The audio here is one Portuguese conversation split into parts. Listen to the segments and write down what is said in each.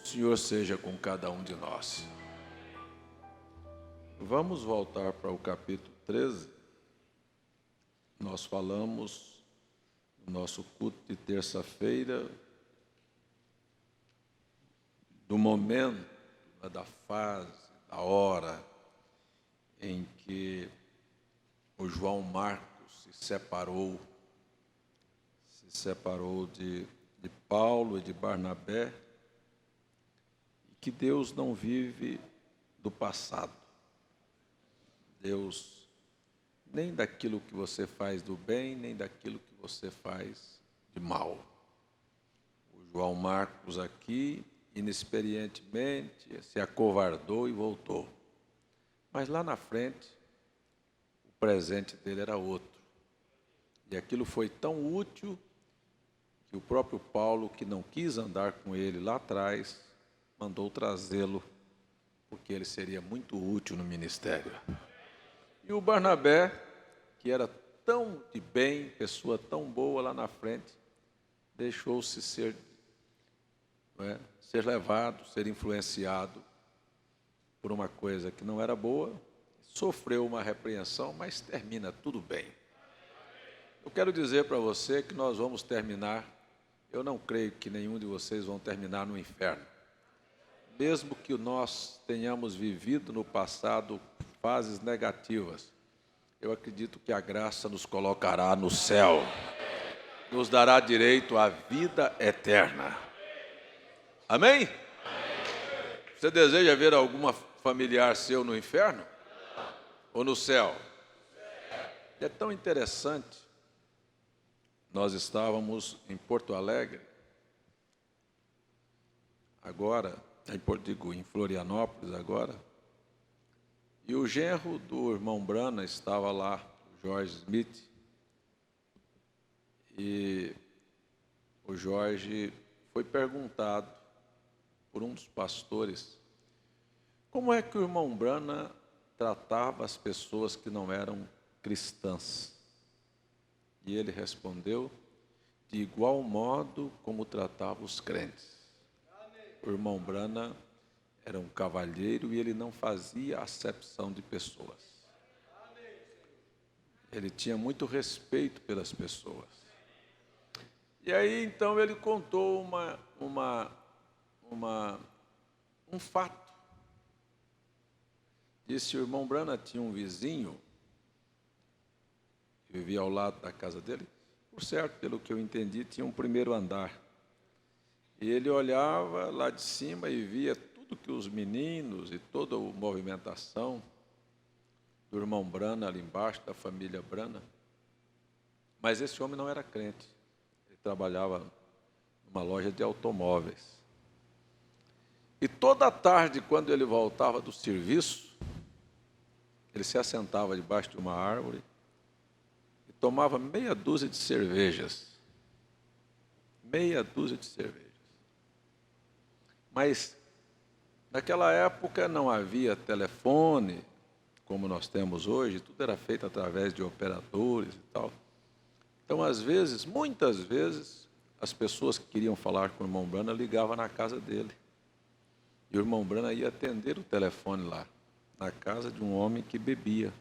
O Senhor seja com cada um de nós. Vamos voltar para o capítulo 13. Nós falamos no nosso culto de terça-feira do momento, da fase, da hora em que o João Marcos se separou de Paulo e de Barnabé, e que Deus não vive do passado. Deus, nem daquilo que você faz do bem, nem daquilo que você faz de mal. O João Marcos aqui, inexperientemente, se acovardou e voltou. Mas lá na frente, o presente dele era outro. E aquilo foi tão útil que o próprio Paulo, que não quis andar com ele lá atrás, mandou trazê-lo, porque ele seria muito útil no ministério. E o Barnabé, que era tão de bem, pessoa tão boa lá na frente, deixou-se ser levado, ser influenciado por uma coisa que não era boa, sofreu uma repreensão, mas termina tudo bem. Eu quero dizer para você que nós vamos terminar, eu não creio que nenhum de vocês vão terminar no inferno. Mesmo que nós tenhamos vivido no passado fases negativas, eu acredito que a graça nos colocará no céu, nos dará direito à vida eterna. Amém? Você deseja ver alguma familiar seu no inferno? Ou no céu? É tão interessante. Nós estávamos em Porto Alegre, agora, em Florianópolis agora, e o genro do irmão Brana estava lá, o Jorge Smith, e o Jorge foi perguntado por um dos pastores como é que o irmão Brana tratava as pessoas que não eram cristãs. E ele respondeu, de igual modo como tratava os crentes. O irmão Brana era um cavalheiro e ele não fazia acepção de pessoas. Ele tinha muito respeito pelas pessoas. E aí, então, ele contou um fato. Disse que o irmão Brana tinha um vizinho que vivia ao lado da casa dele. Por certo, pelo que eu entendi, tinha um primeiro andar. E ele olhava lá de cima e via tudo que os meninos e toda a movimentação do irmão Brana ali embaixo, da família Brana. Mas esse homem não era crente. Ele trabalhava numa loja de automóveis. E toda tarde, quando ele voltava do serviço, ele se assentava debaixo de uma árvore e tomava meia dúzia de cervejas. Meia dúzia de cervejas. Mas, naquela época, não havia telefone, como nós temos hoje, tudo era feito através de operadores e tal. Então, às vezes, muitas vezes, as pessoas que queriam falar com o irmão Brana ligavam na casa dele. E o irmão Brana ia atender o telefone lá, na casa de um homem que bebia.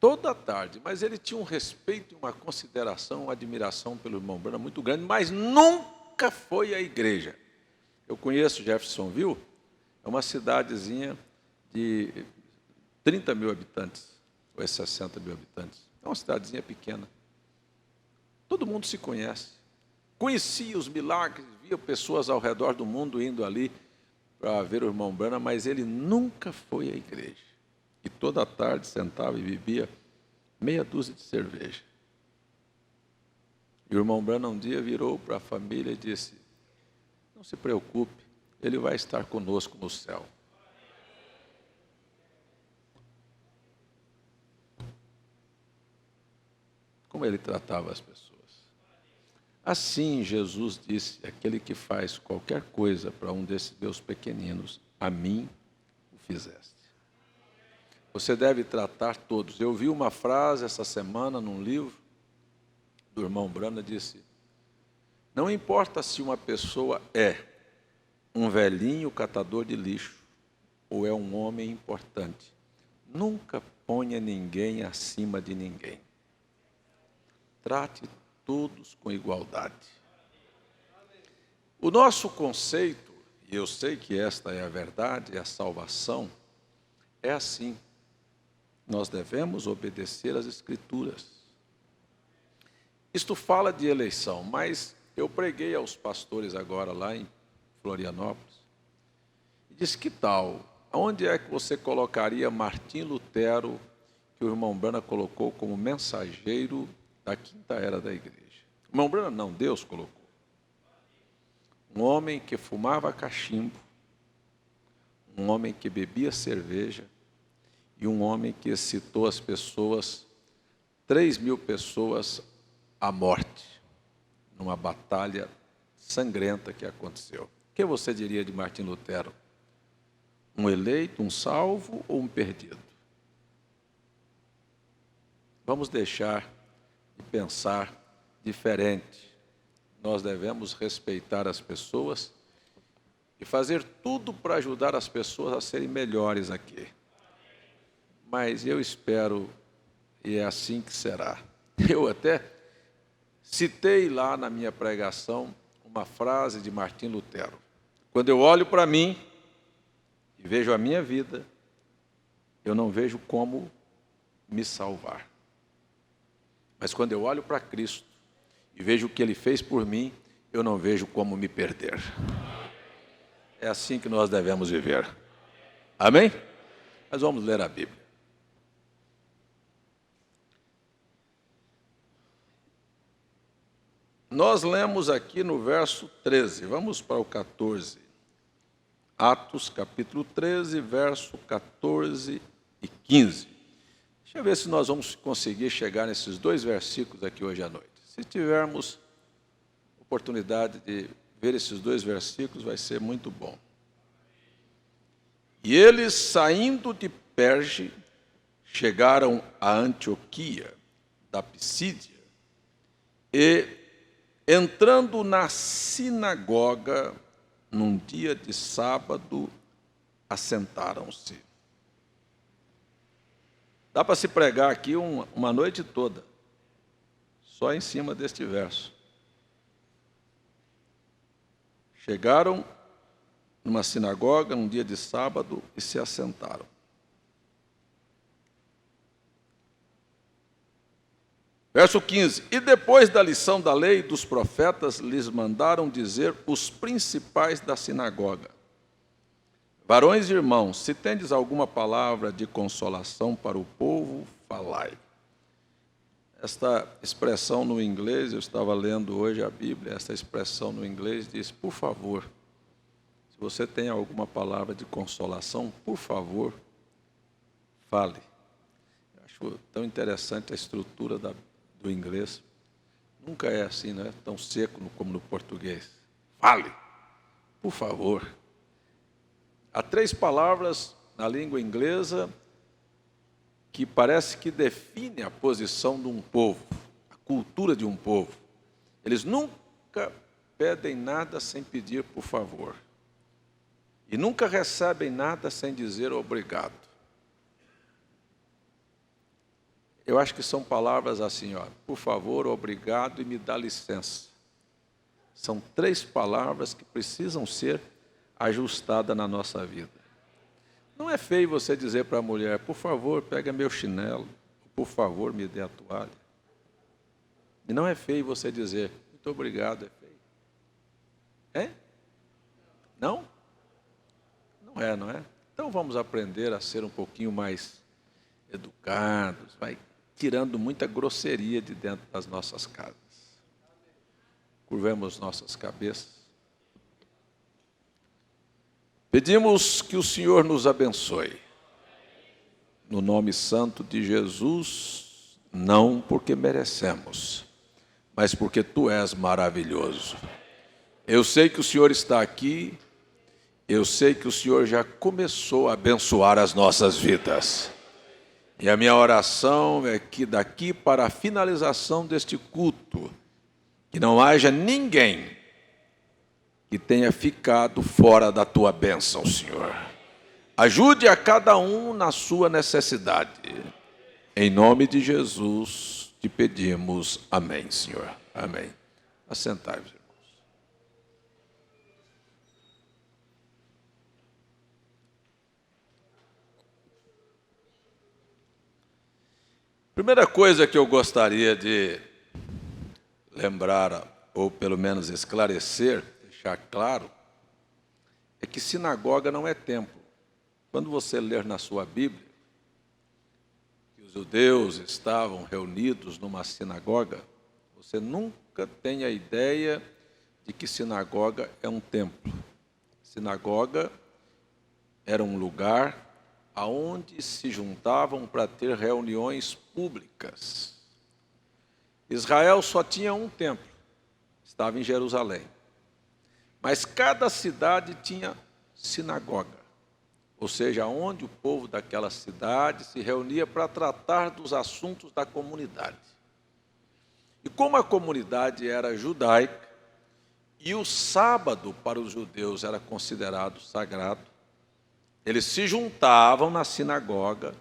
Toda tarde, mas ele tinha um respeito, uma consideração, uma admiração pelo irmão Brana muito grande, mas nunca foi à igreja. Eu conheço Jeffersonville, é uma cidadezinha de 30 mil habitantes, ou 60 mil habitantes. É uma cidadezinha pequena. Todo mundo se conhece. Conhecia os milagres, via pessoas ao redor do mundo indo ali para ver o irmão Brana, mas ele nunca foi à igreja. E toda tarde sentava e bebia meia dúzia de cerveja. E o irmão Brana um dia virou para a família e disse, não se preocupe, ele vai estar conosco no céu. Como ele tratava as pessoas. Assim, Jesus disse, aquele que faz qualquer coisa para um desses meus pequeninos, a mim o fizeste. Você deve tratar todos. Eu vi uma frase essa semana num livro do irmão Brana, disse, não importa se uma pessoa é um velhinho catador de lixo ou é um homem importante. Nunca ponha ninguém acima de ninguém. Trate todos com igualdade. O nosso conceito, e eu sei que esta é a verdade, é a salvação, é assim. Nós devemos obedecer às Escrituras. Isto fala de eleição, mas eu preguei aos pastores agora lá em Florianópolis. E disse, que tal? Onde é que você colocaria Martim Lutero, que o irmão Branham colocou como mensageiro da quinta era da igreja? O irmão Branham não, Deus colocou. Um homem que fumava cachimbo, um homem que bebia cerveja e um homem que excitou as pessoas, 3.000 pessoas à morte, numa batalha sangrenta que aconteceu. O que você diria de Martim Lutero? Um eleito, um salvo ou um perdido? Vamos deixar de pensar diferente. Nós devemos respeitar as pessoas e fazer tudo para ajudar as pessoas a serem melhores aqui. Mas eu espero, e é assim que será. Eu até citei lá na minha pregação uma frase de Martim Lutero. Quando eu olho para mim e vejo a minha vida, eu não vejo como me salvar. Mas quando eu olho para Cristo e vejo o que Ele fez por mim, eu não vejo como me perder. É assim que nós devemos viver. Amém? Mas vamos ler a Bíblia. Nós lemos aqui no verso 13, vamos para o 14. Atos capítulo 13, verso 14 e 15. Deixa eu ver se nós vamos conseguir chegar nesses dois versículos aqui hoje à noite. Se tivermos oportunidade de ver esses dois versículos, vai ser muito bom. E eles, saindo de Perge, chegaram a Antioquia, da Pisídia, e, entrando na sinagoga, num dia de sábado, assentaram-se. Dá para se pregar aqui uma noite toda, só em cima deste verso. Chegaram numa sinagoga, num dia de sábado, e se assentaram. Verso 15. E depois da lição da lei e dos profetas, lhes mandaram dizer os principais da sinagoga: varões e irmãos, se tendes alguma palavra de consolação para o povo, falai. Esta expressão no inglês, eu estava lendo hoje a Bíblia, esta expressão no inglês diz, por favor, se você tem alguma palavra de consolação, por favor, fale. Eu acho tão interessante a estrutura do inglês. Nunca é assim, não é tão seco como no português. Fale, por favor. Há 3 palavras na língua inglesa que parece que definem a posição de um povo, a cultura de um povo. Eles nunca pedem nada sem pedir por favor. E nunca recebem nada sem dizer obrigado. Eu acho que são palavras assim, ó, por favor, obrigado e me dá licença. São 3 palavras que precisam ser ajustadas na nossa vida. Não é feio você dizer para a mulher, por favor, pega meu chinelo, por favor, me dê a toalha. E não é feio você dizer, muito obrigado, é feio. É? Não? Não é? Então vamos aprender a ser um pouquinho mais educados, vai tirando muita grosseria de dentro das nossas casas. Curvemos nossas cabeças. Pedimos que o Senhor nos abençoe. No nome santo de Jesus, não porque merecemos, mas porque Tu és maravilhoso. Eu sei que o Senhor está aqui, eu sei que o Senhor já começou a abençoar as nossas vidas. E a minha oração é que daqui para a finalização deste culto, que não haja ninguém que tenha ficado fora da tua bênção, Senhor. Ajude a cada um na sua necessidade. Em nome de Jesus te pedimos. Amém, Senhor. Amém. Assentai-vos, irmãos. Primeira coisa que eu gostaria de lembrar, ou pelo menos esclarecer, deixar claro, é que sinagoga não é templo. Quando você ler na sua Bíblia que os judeus estavam reunidos numa sinagoga, você nunca tem a ideia de que sinagoga é um templo. Sinagoga era um lugar aonde se juntavam para ter reuniões públicas. Israel só tinha um templo, estava em Jerusalém. Mas cada cidade tinha sinagoga, ou seja, onde o povo daquela cidade se reunia para tratar dos assuntos da comunidade. E como a comunidade era judaica, e o sábado para os judeus era considerado sagrado, eles se juntavam na sinagoga,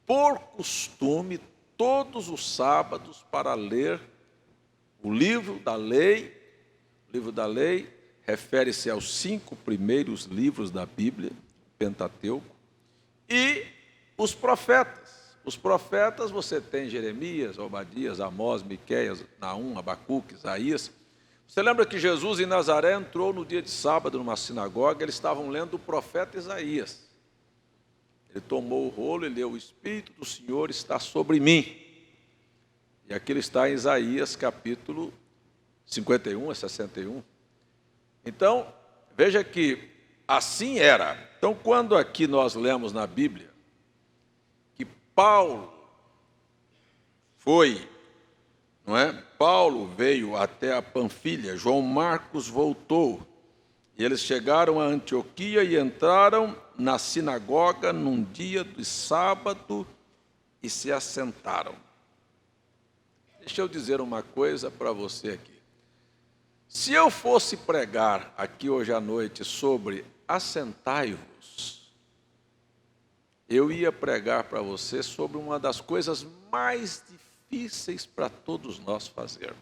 por costume, todos os sábados, para ler o livro da lei. O livro da lei refere-se aos 5 primeiros livros da Bíblia, Pentateuco, e os profetas. Os profetas você tem Jeremias, Obadias, Amós, Miqueias, Naum, Abacuque, Isaías. Você lembra que Jesus em Nazaré entrou no dia de sábado numa sinagoga, eles estavam lendo o profeta Isaías. Ele tomou o rolo e leu: o Espírito do Senhor está sobre mim. E aquilo está em Isaías capítulo 51 a 61. Então, veja que assim era. Então, quando aqui nós lemos na Bíblia que Paulo foi, não é? Paulo veio até a Panfilha, João Marcos voltou, e eles chegaram a Antioquia e entraram na sinagoga num dia de sábado e se assentaram. Deixa eu dizer uma coisa para você aqui. Se eu fosse pregar aqui hoje à noite sobre assentai-vos, eu ia pregar para você sobre uma das coisas mais difíceis para todos nós fazermos.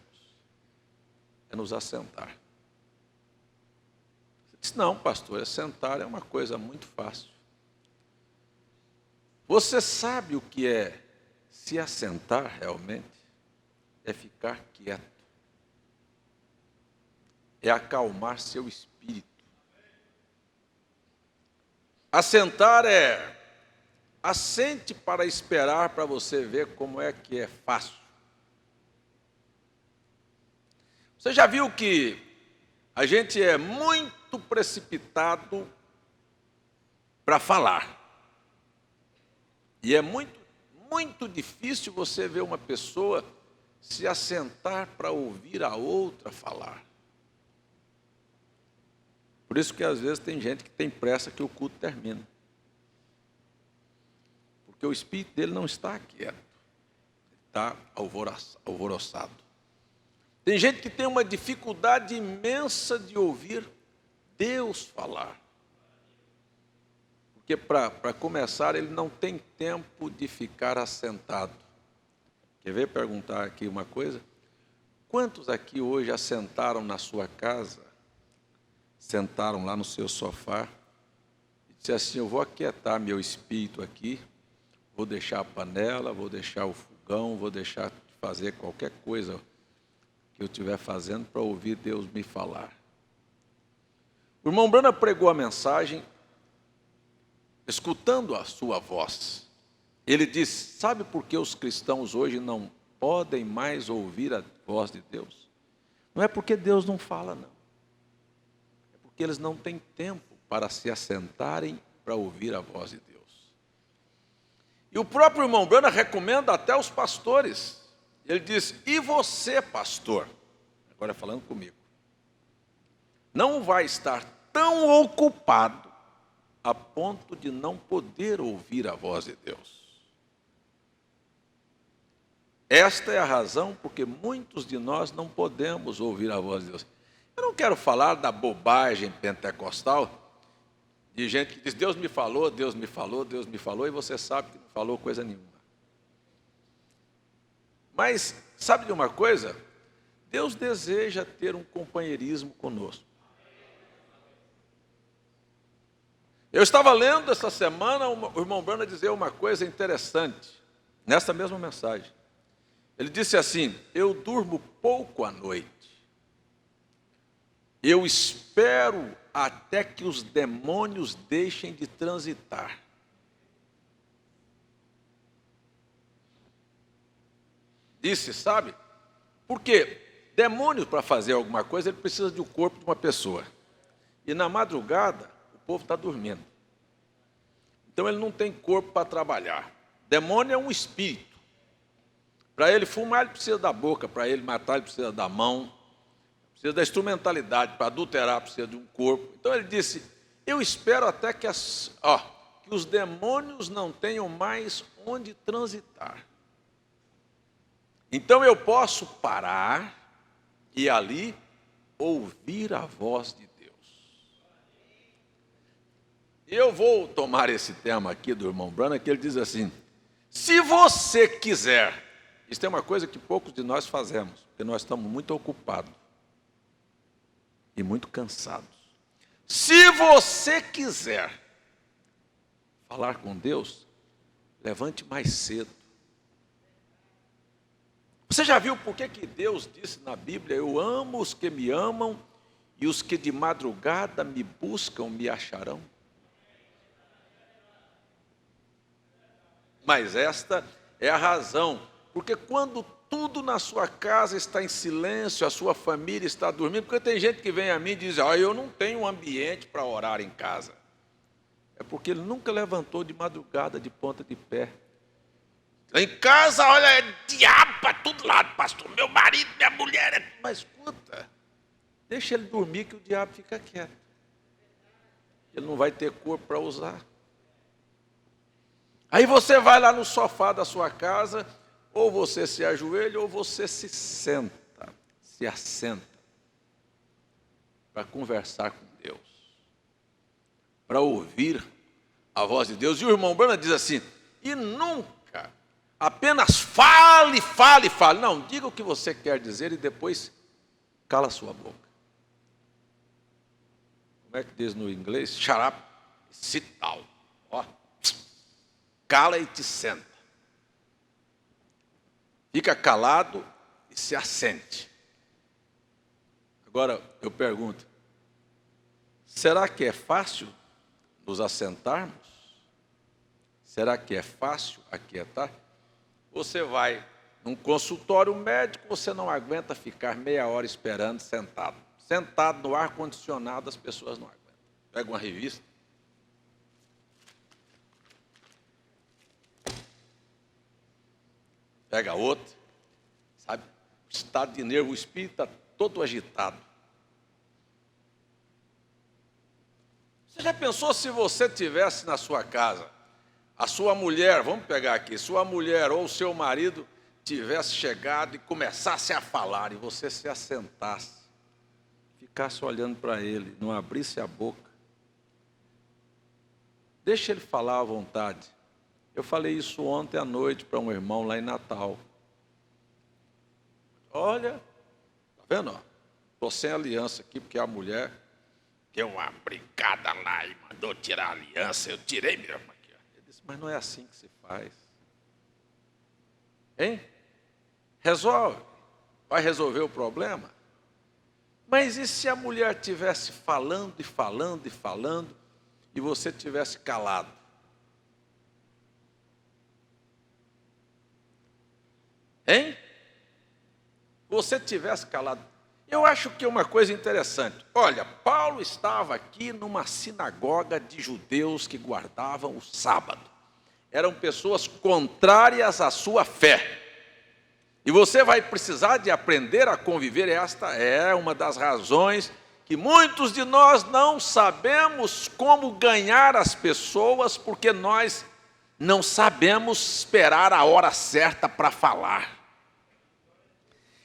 É nos assentar. Você disse: não, pastor, assentar é uma coisa muito fácil. Você sabe o que é se assentar realmente? É ficar quieto. É acalmar seu espírito. Assentar é assente para esperar, para você ver como é que é fácil. Você já viu que a gente é muito precipitado para falar. E é muito difícil você ver uma pessoa se assentar para ouvir a outra falar. Por isso que às vezes tem gente que tem pressa que o culto termine. Porque o espírito dele não está quieto, está alvoroçado. Tem gente que tem uma dificuldade imensa de ouvir Deus falar. Porque para começar ele não tem tempo de ficar assentado. Quer ver perguntar aqui uma coisa? Quantos aqui hoje assentaram na sua casa, sentaram lá no seu sofá e disseram assim: eu vou aquietar meu espírito aqui, vou deixar a panela, vou deixar o fogão, vou deixar de fazer qualquer coisa que eu estiver fazendo para ouvir Deus me falar. O irmão Brana pregou a mensagem escutando a sua voz. Ele disse: sabe por que os cristãos hoje não podem mais ouvir a voz de Deus? Não é porque Deus não fala, não. É porque eles não têm tempo para se assentarem para ouvir a voz de Deus. E o próprio irmão Brana recomenda até aos pastores. Ele diz: e você, pastor, agora falando comigo, não vai estar tão ocupado a ponto de não poder ouvir a voz de Deus. Esta é a razão porque muitos de nós não podemos ouvir a voz de Deus. Eu não quero falar da bobagem pentecostal, de gente que diz, Deus me falou, Deus me falou, Deus me falou, e você sabe que não falou coisa nenhuma. Mas, sabe de uma coisa? Deus deseja ter um companheirismo conosco. Eu estava lendo essa semana o irmão Branham dizer uma coisa interessante, nessa mesma mensagem. Ele disse assim, eu durmo pouco à noite. Eu espero até que os demônios deixem de transitar. Disse, sabe? Porque demônio, para fazer alguma coisa, ele precisa do corpo de uma pessoa. E na madrugada, o povo está dormindo. Então ele não tem corpo para trabalhar. Demônio é um espírito. Para ele fumar, ele precisa da boca. Para ele matar, ele precisa da mão. Precisa da instrumentalidade. Para adulterar, precisa de um corpo. Então ele disse, eu espero até que os demônios não tenham mais onde transitar. Então eu posso parar e ali ouvir a voz de Deus. E eu vou tomar esse tema aqui do irmão Branham, que ele diz assim, se você quiser, isso é uma coisa que poucos de nós fazemos, porque nós estamos muito ocupados e muito cansados. Se você quiser falar com Deus, levante mais cedo. Você já viu por que Deus disse na Bíblia, eu amo os que me amam e os que de madrugada me buscam me acharão? Mas esta é a razão, porque quando tudo na sua casa está em silêncio, a sua família está dormindo, porque tem gente que vem a mim e diz, eu não tenho um ambiente para orar em casa. É porque ele nunca levantou de madrugada, de ponta de pé. Em casa, olha, é diabo para todo lado, pastor. Meu marido, minha mulher. Mas escuta, deixa ele dormir que o diabo fica quieto. Ele não vai ter corpo para usar. Aí você vai lá no sofá da sua casa, ou você se ajoelha, ou você se senta, se assenta, para conversar com Deus, para ouvir a voz de Deus. E o irmão Branham diz assim, e nunca, apenas fale, fale, fale. Não, diga o que você quer dizer e depois cala a sua boca. Como é que diz no inglês? Shut up, sit down. Cala e te senta. Fica calado e se assente. Agora, eu pergunto, será que é fácil nos assentarmos? Será que é fácil aquietar? Você vai num consultório médico, você não aguenta ficar meia hora esperando sentado. Sentado no ar-condicionado, as pessoas não aguentam. Pega uma revista. Pega outra. Sabe? O estado de nervo, o espírito está todo agitado. Você já pensou se você tivesse na sua casa, a sua mulher, vamos pegar aqui, sua mulher ou o seu marido tivesse chegado e começasse a falar, e você se assentasse, ficasse olhando para ele, não abrisse a boca. Deixa ele falar à vontade. Eu falei isso ontem à noite para um irmão lá em Natal. Olha, tá vendo? Estou sem aliança aqui, porque a mulher deu uma brincada lá e mandou tirar a aliança. Eu tirei mesmo aqui. Ele disse, mas não é assim que se faz. Hein? Resolve. Vai resolver o problema? Mas e se a mulher estivesse falando e falando e falando e você tivesse calado? Hein? Você tivesse calado. Eu acho que é uma coisa interessante. Olha, Paulo estava aqui numa sinagoga de judeus que guardavam o sábado. Eram pessoas contrárias à sua fé. E você vai precisar de aprender a conviver. Esta é uma das razões que muitos de nós não sabemos como ganhar as pessoas, porque nós não sabemos esperar a hora certa para falar.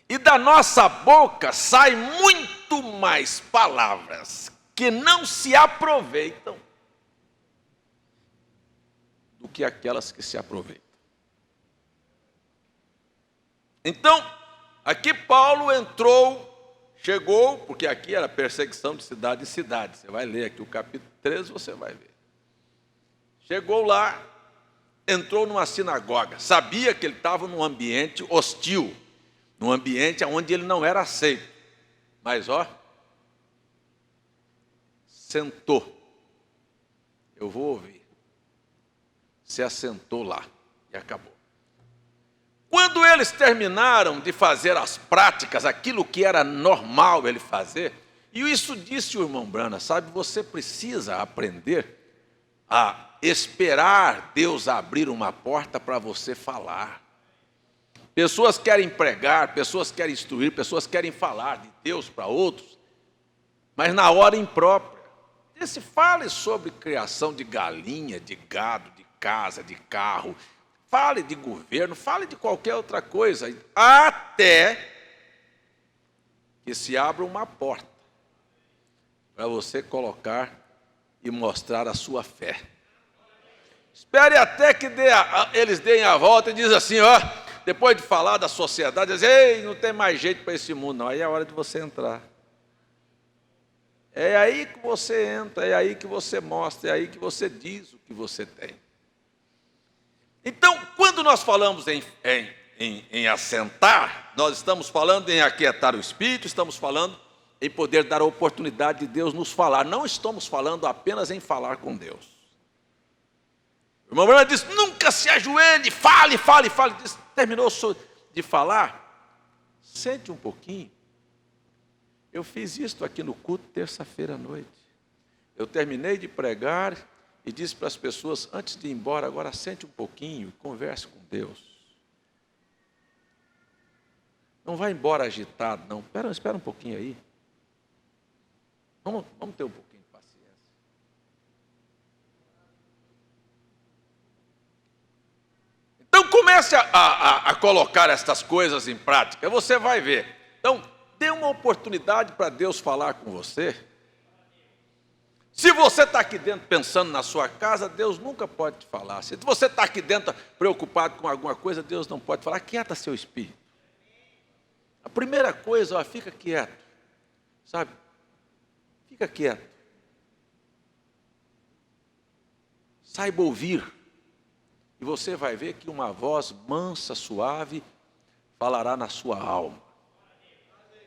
E da nossa boca sai muito muito mais palavras que não se aproveitam do que aquelas que se aproveitam. Então, aqui Paulo chegou, porque aqui era perseguição de cidade em cidade. Você vai ler aqui o capítulo 13, você vai ver. Chegou lá, entrou numa sinagoga, sabia que ele estava num ambiente hostil, num ambiente onde ele não era aceito. Mas, sentou. Eu vou ouvir. Se assentou lá e acabou. Quando eles terminaram de fazer as práticas, aquilo que era normal ele fazer, e isso disse o irmão Brana, sabe, você precisa aprender a esperar Deus abrir uma porta para você falar. Pessoas querem pregar, pessoas querem instruir, pessoas querem falar de Deus para outros, mas na hora imprópria. Se fale sobre criação de galinha, de gado, de casa, de carro, fale de governo, fale de qualquer outra coisa, até que se abra uma porta para você colocar e mostrar a sua fé. Espere até que eles deem a volta e diz assim, depois de falar da sociedade, diz, ei, não tem mais jeito para esse mundo, não. Aí é a hora de você entrar. É aí que você entra, é aí que você mostra, é aí que você diz o que você tem. Então, quando nós falamos em assentar, nós estamos falando em aquietar o espírito, estamos falando em poder dar a oportunidade de Deus nos falar. Não estamos falando apenas em falar com Deus. O irmão Brana diz, nunca se ajoelhe, fale. Terminou de falar? Sente um pouquinho. Eu fiz isto aqui no culto terça-feira à noite. Eu terminei de pregar e disse para as pessoas, antes de ir embora, agora sente um pouquinho e converse com Deus. Não vai embora agitado, não. Espera um pouquinho aí. Vamos ter um pouquinho de paciência. Então comece a colocar estas coisas em prática, você vai ver. Então, dê uma oportunidade para Deus falar com você. Se você está aqui dentro pensando na sua casa, Deus nunca pode te falar. Se você está aqui dentro preocupado com alguma coisa, Deus não pode falar. Aquieta seu espírito. A primeira coisa, fica quieto. Sabe? Fica quieto. Saiba ouvir. E você vai ver que uma voz mansa, suave, falará na sua alma.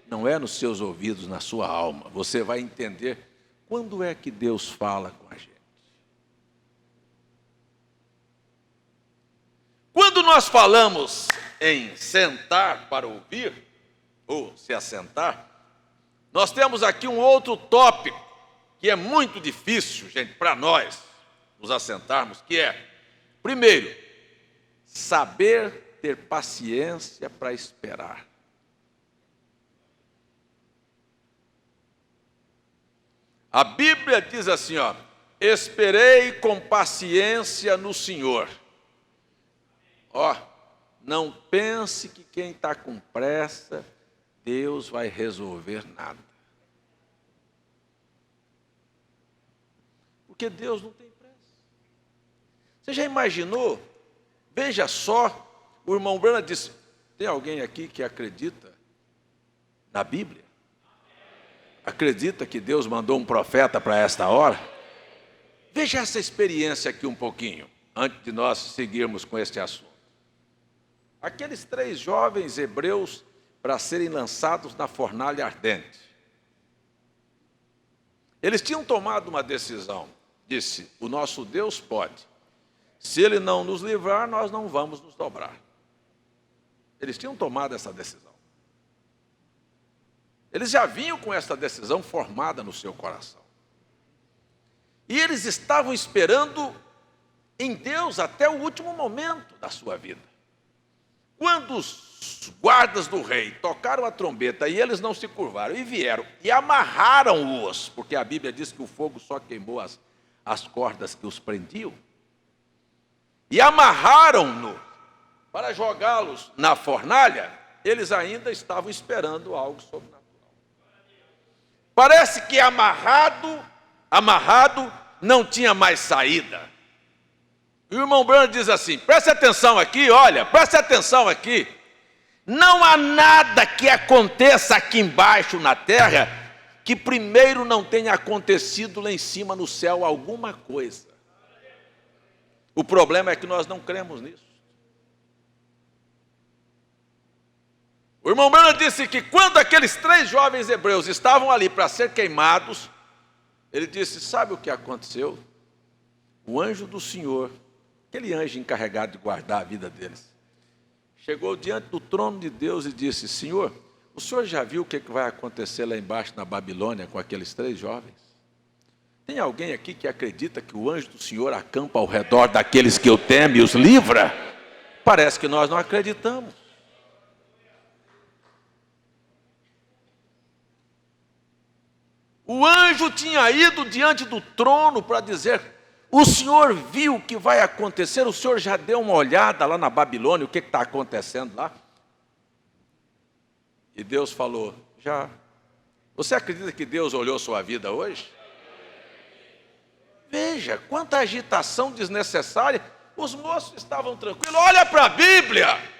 Não é nos seus ouvidos, na sua alma. Você vai entender quando é que Deus fala com a gente. Quando nós falamos em sentar para ouvir, ou se assentar, nós temos aqui um outro tópico, que é muito difícil, gente, para nós nos assentarmos, que é, primeiro, saber ter paciência para esperar. A Bíblia diz assim, esperei com paciência no Senhor. Não pense que quem está com pressa, Deus vai resolver nada. Porque Deus não tem pressa. Você já imaginou? Veja só, o irmão Brana disse, tem alguém aqui que acredita na Bíblia? Acredita que Deus mandou um profeta para esta hora? Veja essa experiência aqui um pouquinho, antes de nós seguirmos com este assunto. Aqueles 3 jovens hebreus para serem lançados na fornalha ardente. Eles tinham tomado uma decisão. Disse, o nosso Deus pode. Se Ele não nos livrar, nós não vamos nos dobrar. Eles tinham tomado essa decisão. Eles já vinham com essa decisão formada no seu coração. E eles estavam esperando em Deus até o último momento da sua vida. Quando os guardas do rei tocaram a trombeta e eles não se curvaram e vieram e amarraram-os, porque a Bíblia diz que o fogo só queimou as cordas que os prendiam, e amarraram-no para jogá-los na fornalha, eles ainda estavam esperando algo sobrenatural. Parece que amarrado não tinha mais saída. E o irmão Branham diz assim, preste atenção aqui, olha, preste atenção aqui. Não há nada que aconteça aqui embaixo na terra que primeiro não tenha acontecido lá em cima no céu alguma coisa. O problema é que nós não cremos nisso. O irmão Branham disse que quando aqueles 3 jovens hebreus estavam ali para ser queimados, ele disse, sabe o que aconteceu? O anjo do Senhor, aquele anjo encarregado de guardar a vida deles, chegou diante do trono de Deus e disse, Senhor, o Senhor já viu o que vai acontecer lá embaixo na Babilônia com aqueles 3 jovens? Tem alguém aqui que acredita que o anjo do Senhor acampa ao redor daqueles que o temem e os livra? Parece que nós não acreditamos. O anjo tinha ido diante do trono para dizer, o Senhor viu o que vai acontecer, o Senhor já deu uma olhada lá na Babilônia, o que está acontecendo lá? E Deus falou, já. Você acredita que Deus olhou sua vida hoje? Veja, quanta agitação desnecessária. Os moços estavam tranquilos. Olha para a Bíblia.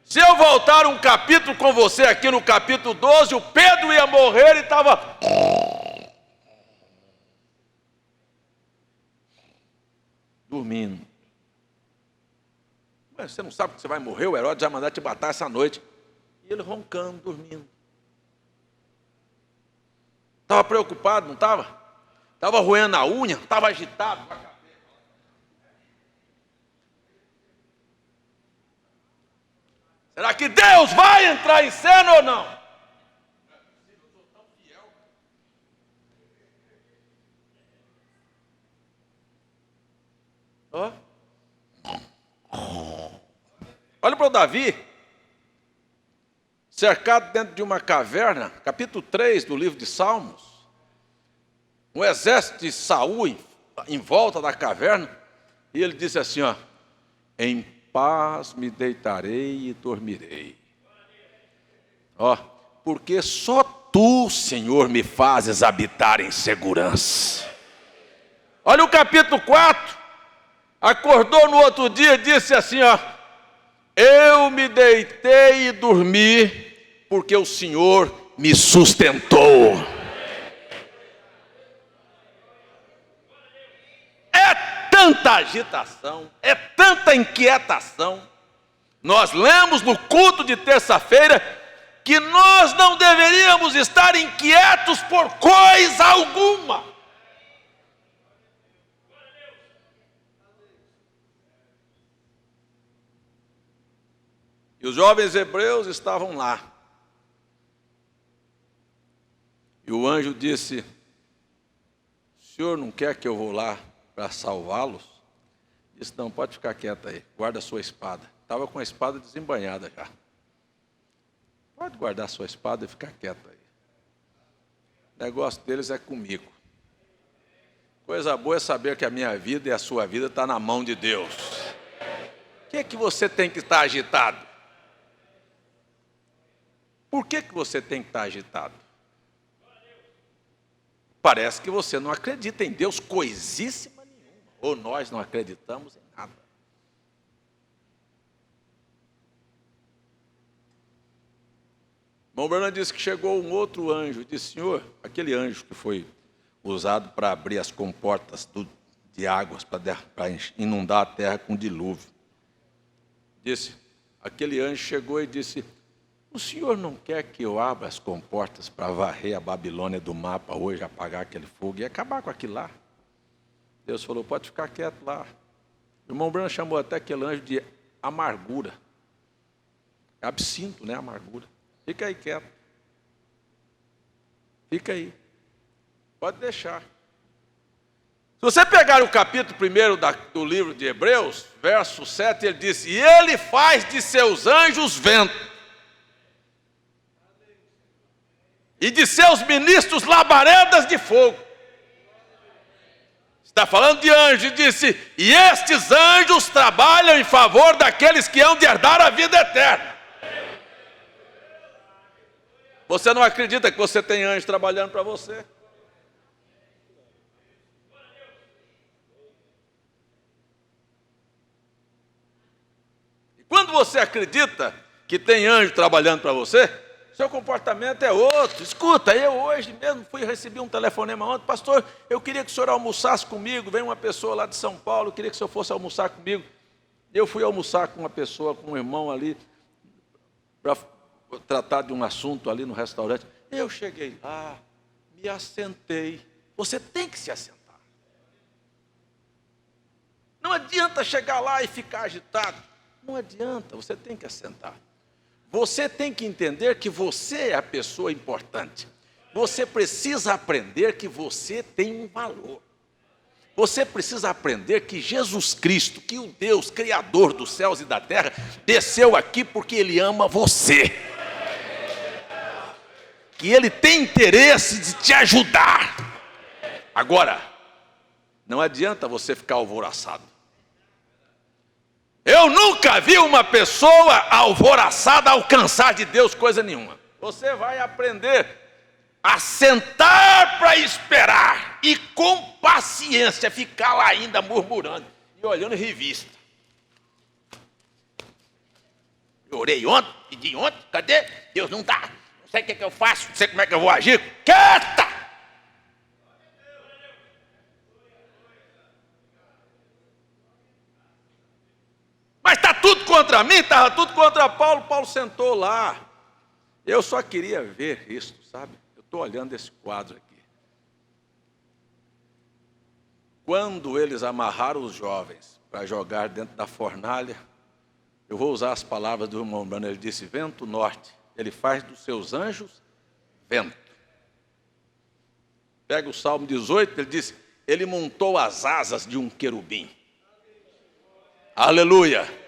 Se eu voltar um capítulo com você aqui no capítulo 12, o Pedro ia morrer e estava... dormindo. Mas você não sabe que você vai morrer, o Herodes vai mandar te matar essa noite. E ele roncando, dormindo. Estava preocupado, não estava? Estava roendo a unha, estava agitado. Será que Deus vai entrar em cena ou não? Oh. Olha para o Davi, cercado dentro de uma caverna, capítulo 3 do livro de Salmos, um exército de Saul em volta da caverna, e ele disse assim, ó, em paz me deitarei e dormirei. Ó, porque só tu, Senhor, me fazes habitar em segurança. Olha o capítulo 4, acordou no outro dia e disse assim, ó, eu me deitei e dormi, porque o Senhor me sustentou. Tanta agitação, é tanta inquietação. Nós lemos no culto de terça-feira que nós não deveríamos estar inquietos por coisa alguma. E os jovens hebreus estavam lá. E o anjo disse, o senhor não quer que eu vou lá para salvá-los? Disse, não, pode ficar quieto aí, guarda a sua espada. Estava com a espada desembainhada já. Pode guardar a sua espada e ficar quieto aí. O negócio deles é comigo. Coisa boa é saber que a minha vida e a sua vida está na mão de Deus. O que é que você tem que estar agitado? Por que você tem que estar agitado? Parece que você não acredita em Deus coisíssima nenhuma. Ou nós não acreditamos em nada. Irmão Branham disse que chegou um outro anjo e disse, Senhor, aquele anjo que foi usado para abrir as comportas de águas, para inundar a terra com dilúvio. Disse, aquele anjo chegou e disse, o senhor não quer que eu abra as comportas para varrer a Babilônia do mapa hoje, apagar aquele fogo e acabar com aquilo lá? Deus falou, pode ficar quieto lá. O irmão Branham chamou até aquele anjo de amargura. Absinto, né? Amargura. Fica aí quieto. Fica aí. Pode deixar. Se você pegar o capítulo 1 do livro de Hebreus, verso 7, ele diz, e ele faz de seus anjos vento, e de seus ministros labaredas de fogo. Está falando de anjos, e disse, e estes anjos trabalham em favor daqueles que hão de herdar a vida eterna. Você não acredita que você tem anjo trabalhando para você? E quando você acredita que tem anjo trabalhando para você, seu comportamento é outro. Escuta, eu hoje mesmo recebi um telefonema ontem: pastor, eu queria que o senhor almoçasse comigo, vem uma pessoa lá de São Paulo, eu queria que o senhor fosse almoçar comigo. Eu fui almoçar com uma pessoa, com um irmão ali, para tratar de um assunto ali no restaurante. Eu cheguei lá, me assentei. Você tem que se assentar. Não adianta chegar lá e ficar agitado. Não adianta, você tem que assentar. Você tem que entender que você é a pessoa importante. Você precisa aprender que você tem um valor. Você precisa aprender que Jesus Cristo, que o Deus Criador dos céus e da terra, desceu aqui porque Ele ama você. Que Ele tem interesse de te ajudar. Agora, não adianta você ficar alvoroçado. Eu nunca vi uma pessoa alvoroçada alcançar de Deus coisa nenhuma. Você vai aprender a sentar para esperar e com paciência ficar lá ainda murmurando e olhando revista. Eu orei ontem, pedi ontem, cadê? Deus não dá, não sei o que eu faço, não sei como é que eu vou agir. Quieta! Mas está tudo contra mim, estava tudo contra Paulo. Paulo sentou lá. Eu só queria ver isso, sabe? Eu estou olhando esse quadro aqui. Quando eles amarraram os jovens para jogar dentro da fornalha, eu vou usar as palavras do irmão Bruno, ele disse: vento norte, ele faz dos seus anjos vento. Pega o Salmo 18, ele disse: ele montou as asas de um querubim. Aleluia!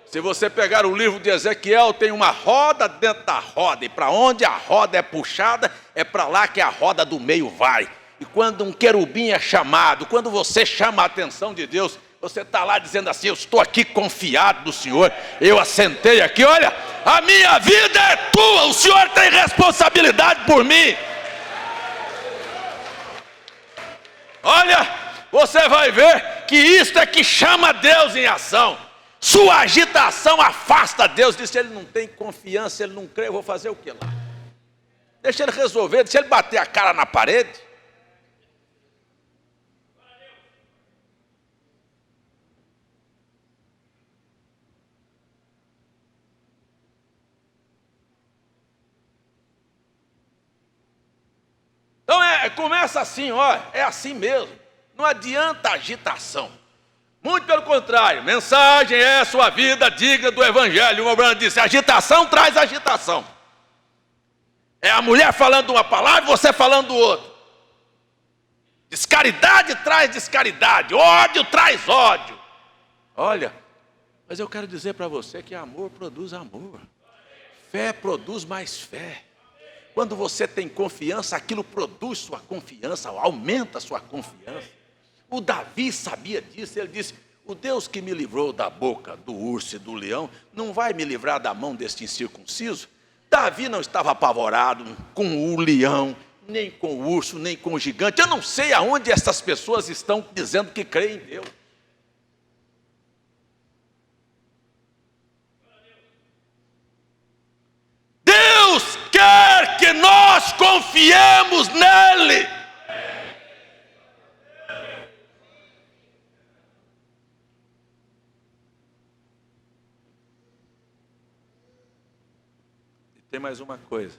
Se você pegar o livro de Ezequiel, tem uma roda dentro da roda, e para onde a roda é puxada, é para lá que a roda do meio vai. E quando um querubim é chamado, quando você chama a atenção de Deus, você está lá dizendo assim: eu estou aqui confiado no Senhor, eu assentei aqui, olha, a minha vida é tua, o Senhor tem responsabilidade por mim. Olha, você vai ver que isto é que chama Deus em ação. Sua agitação afasta Deus. Diz: se ele não tem confiança, ele não crê, eu vou fazer o que lá? Deixa ele resolver, deixa ele bater a cara na parede. Então começa assim, ó, é assim mesmo. Não adianta agitação. Muito pelo contrário, mensagem é sua vida digna do Evangelho. O Bruno disse: agitação traz agitação. É a mulher falando uma palavra e você falando do outro. Descaridade traz descaridade, ódio traz ódio. Olha, mas eu quero dizer para você que amor produz amor. Fé produz mais fé. Quando você tem confiança, aquilo produz sua confiança, aumenta a sua confiança. O Davi sabia disso, ele disse: o Deus que me livrou da boca do urso e do leão, não vai me livrar da mão deste incircunciso? Davi não estava apavorado com o leão, nem com o urso, nem com o gigante. Eu não sei aonde essas pessoas estão dizendo que creem em Deus. Deus quer que nós confiemos nele. E tem mais uma coisa.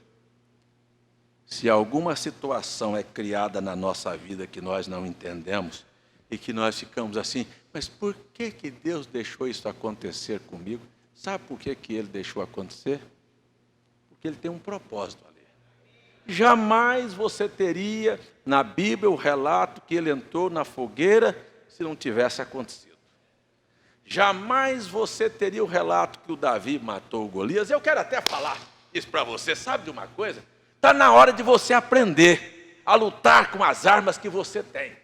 Se alguma situação é criada na nossa vida que nós não entendemos e que nós ficamos assim: mas por que Deus deixou isso acontecer comigo? Sabe por que Ele deixou acontecer? Porque Ele tem um propósito ali. Jamais você teria na Bíblia o relato que ele entrou na fogueira se não tivesse acontecido. Jamais você teria o relato que o Davi matou o Golias. Eu quero até falar isso para você, sabe de uma coisa? Está na hora de você aprender a lutar com as armas que você tem.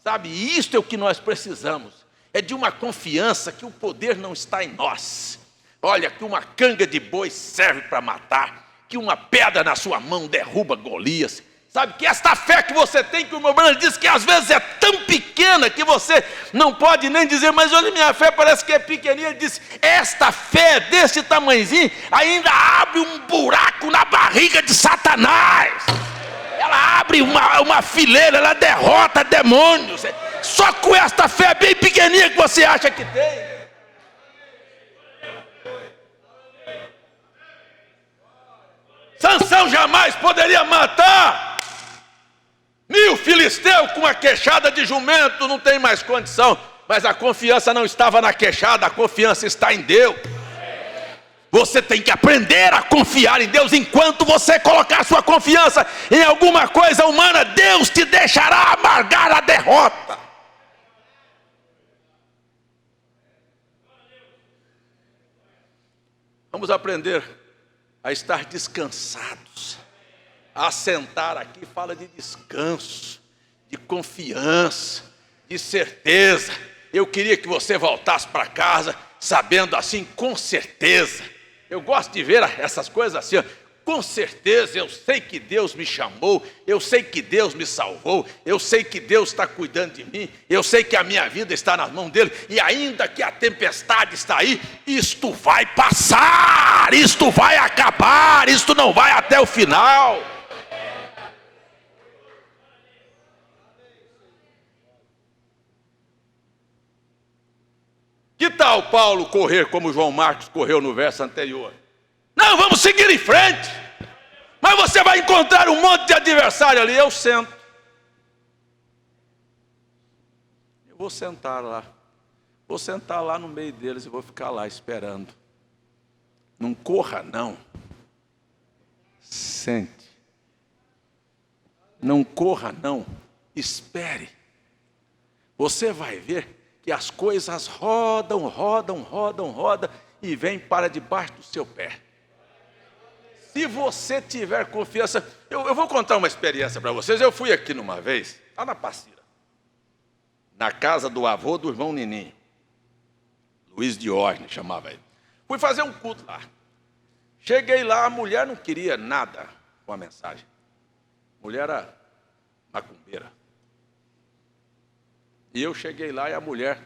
Sabe, isto é o que nós precisamos. É de uma confiança que o poder não está em nós. Olha, que uma canga de boi serve para matar, que uma pedra na sua mão derruba Golias. Sabe que esta fé que você tem, que o meu irmão diz que às vezes é tão pequena que você não pode nem dizer, mas olha, minha fé parece que é pequenininha. Ele disse, esta fé desse tamanhozinho ainda abre um buraco na barriga de Satanás. Ela abre uma fileira, ela derrota demônios. Só com esta fé bem pequenininha que você acha que tem. Sansão jamais poderia matar 1000 filisteus com uma queixada de jumento, não tem mais condição. Mas a confiança não estava na queixada, a confiança está em Deus. Você tem que aprender a confiar em Deus. Enquanto você colocar sua confiança em alguma coisa humana, Deus te deixará amargar a derrota. Vamos aprender a estar descansados. Assentar aqui fala de descanso, de confiança, de certeza. Eu queria que você voltasse para casa sabendo assim, com certeza. Eu gosto de ver essas coisas assim, ó. Com certeza eu sei que Deus me chamou, eu sei que Deus me salvou, eu sei que Deus está cuidando de mim, eu sei que a minha vida está nas mãos dele, e ainda que a tempestade está aí, isto vai passar, isto vai acabar, isto não vai até o final. Que tal Paulo correr como João Marcos correu no verso anterior? Não, vamos seguir em frente. Mas você vai encontrar um monte de adversário ali. Eu sento. Eu vou sentar lá. Vou sentar lá no meio deles e vou ficar lá esperando. Não corra, não. Sente. Não corra, não. Espere. Você vai ver que as coisas rodam e vêm para debaixo do seu pé. Se você tiver confiança, eu vou contar uma experiência para vocês. Eu fui aqui numa vez, lá na Passira, na casa do avô do irmão Nininho, Luiz Diógenes chamava ele. Fui fazer um culto lá. Cheguei lá, a mulher não queria nada com a mensagem. A mulher era macumbeira. E eu cheguei lá e a mulher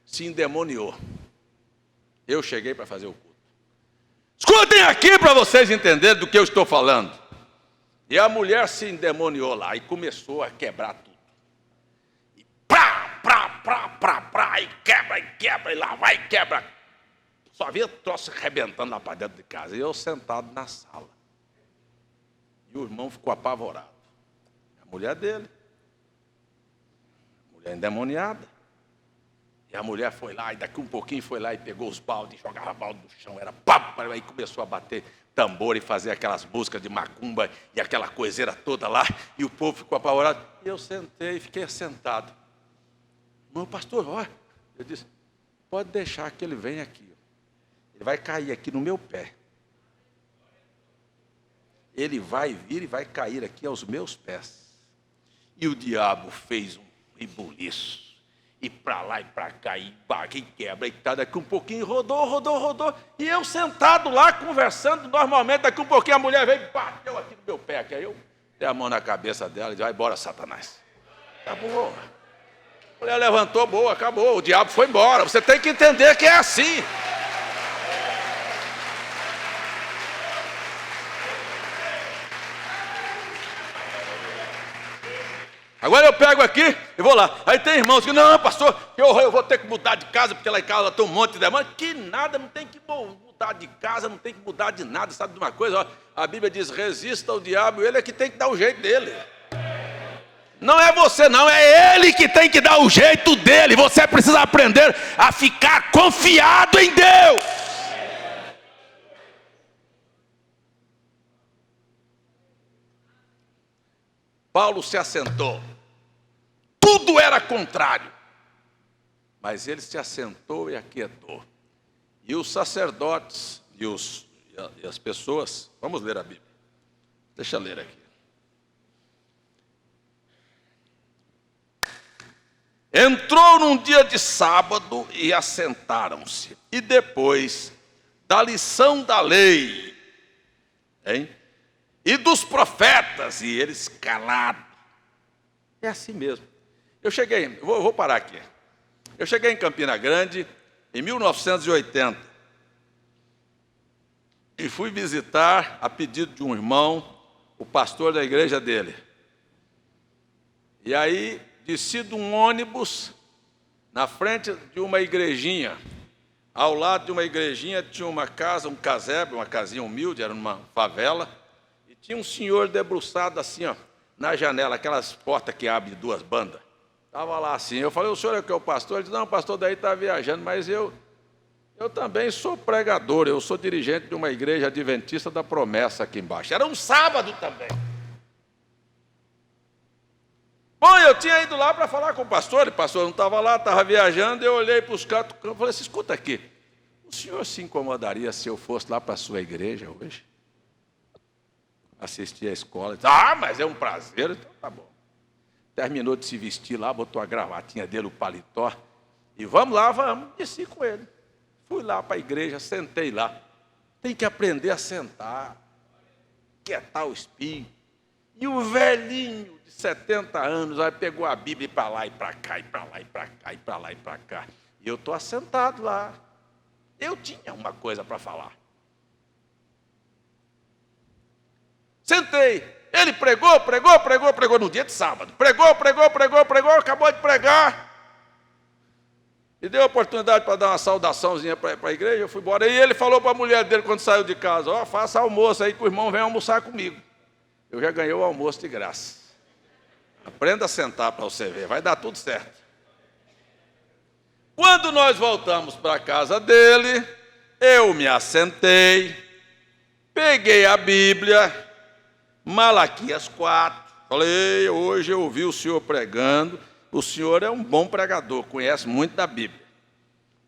se endemoniou. Eu cheguei para fazer o culto. Escutem aqui para vocês entenderem do que eu estou falando. E a mulher se endemoniou lá e começou a quebrar tudo. E e quebra, e lá vai e quebra. Só havia troço arrebentando lá para dentro de casa. E eu sentado na sala. E o irmão ficou apavorado. A mulher dele. Mulher endemoniada. E a mulher foi lá, e daqui um pouquinho foi lá e pegou os baldes, jogava balde no chão, era pá, aí começou a bater tambor e fazer aquelas músicas de macumba e aquela coiseira toda lá, e o povo ficou apavorado. E eu sentei, fiquei sentado. Meu pastor, ó, eu disse, pode deixar que ele venha aqui. Ele vai cair aqui no meu pé. Ele vai vir e vai cair aqui aos meus pés. E o diabo fez um rebuliço. E para lá e para cá, e baga, e quebra, e tá, daqui um pouquinho, rodou, e eu sentado lá, conversando, normalmente, daqui um pouquinho a mulher veio e bateu aqui no meu pé, aqui, aí eu dei a mão na cabeça dela e disse, vai embora, Satanás. Acabou. A mulher levantou, boa, acabou, o diabo foi embora, você tem que entender que é assim. Agora eu pego aqui e vou lá. Aí tem irmãos que, não, pastor, eu vou ter que mudar de casa, porque lá em casa tem um monte de demônio. Que nada, não tem que mudar de casa, não tem que mudar de nada. Sabe de uma coisa? Ó, a Bíblia diz, resista ao diabo, ele é que tem que dar o jeito dele. Não é você não, é ele que tem que dar o jeito dele. Você precisa aprender a ficar confiado em Deus. Paulo se assentou. Tudo era contrário. Mas ele se assentou e aquietou. E os sacerdotes e as pessoas... Vamos ler a Bíblia. Deixa eu ler aqui. Entrou num dia de sábado e assentaram-se. E depois da lição da lei, e dos profetas, e eles calados. É assim mesmo. Vou parar aqui. Eu cheguei em Campina Grande em 1980 e fui visitar, a pedido de um irmão, o pastor da igreja dele. E aí desci de um ônibus na frente de uma igrejinha. Ao lado de uma igrejinha tinha uma casa, um casebre, uma casinha humilde, era numa favela, e tinha um senhor debruçado assim, ó, na janela, aquelas portas que abrem duas bandas. Estava lá assim, eu falei, o senhor é que é o pastor? Ele disse, não, o pastor daí está viajando, mas eu também sou pregador, eu sou dirigente de uma igreja adventista da Promessa aqui embaixo. Era um sábado também. Bom, eu tinha ido lá para falar com o pastor não estava lá, estava viajando, eu olhei para os cantos, eu falei assim, escuta aqui, o senhor se incomodaria se eu fosse lá para a sua igreja hoje? Assistir à escola, disse, mas é um prazer, então tá bom. Terminou de se vestir lá, botou a gravatinha dele, o paletó, e vamos lá, desci com ele. Fui lá para a igreja, sentei lá. Tem que aprender a sentar, quietar o espinho. E o velhinho de 70 anos, aí pegou a Bíblia para lá e para cá, e para lá e para cá, e para lá e para cá. E eu estou assentado lá. Eu tinha uma coisa para falar. Sentei. Ele pregou no dia de sábado. Pregou, acabou de pregar. E deu a oportunidade para dar uma saudaçãozinha para a igreja, eu fui embora. E ele falou para a mulher dele quando saiu de casa, faça almoço aí que o irmão vem almoçar comigo. Eu já ganhei o almoço de graça. Aprenda a sentar para você ver, vai dar tudo certo. Quando nós voltamos para a casa dele, eu me assentei, peguei a Bíblia, Malaquias 4, falei, hoje eu ouvi o senhor pregando, o senhor é um bom pregador, conhece muito da Bíblia.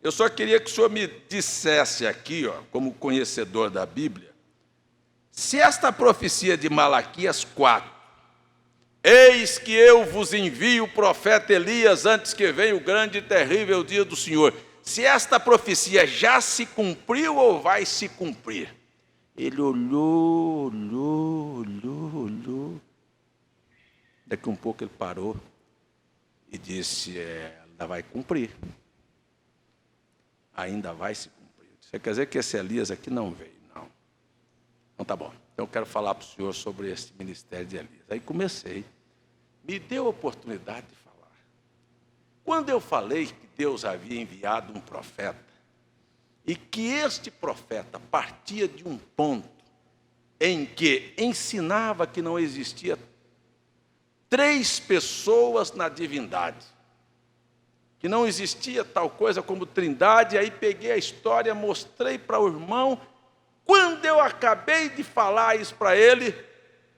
Eu só queria que o senhor me dissesse aqui, como conhecedor da Bíblia, se esta profecia de Malaquias 4, eis que eu vos envio o profeta Elias antes que venha o grande e terrível dia do Senhor, se esta profecia já se cumpriu ou vai se cumprir? Ele olhou. Daqui um pouco ele parou e disse, ainda vai cumprir. Ainda vai se cumprir. Isso quer dizer que esse Elias aqui não veio, não. Então tá bom. Então eu quero falar para o senhor sobre esse ministério de Elias. Aí comecei. Me deu a oportunidade de falar. Quando eu falei que Deus havia enviado um profeta, e que este profeta partia de um ponto em que ensinava que não existia 3 pessoas na divindade, que não existia tal coisa como trindade, aí peguei a história, mostrei para o irmão. Quando eu acabei de falar isso para ele,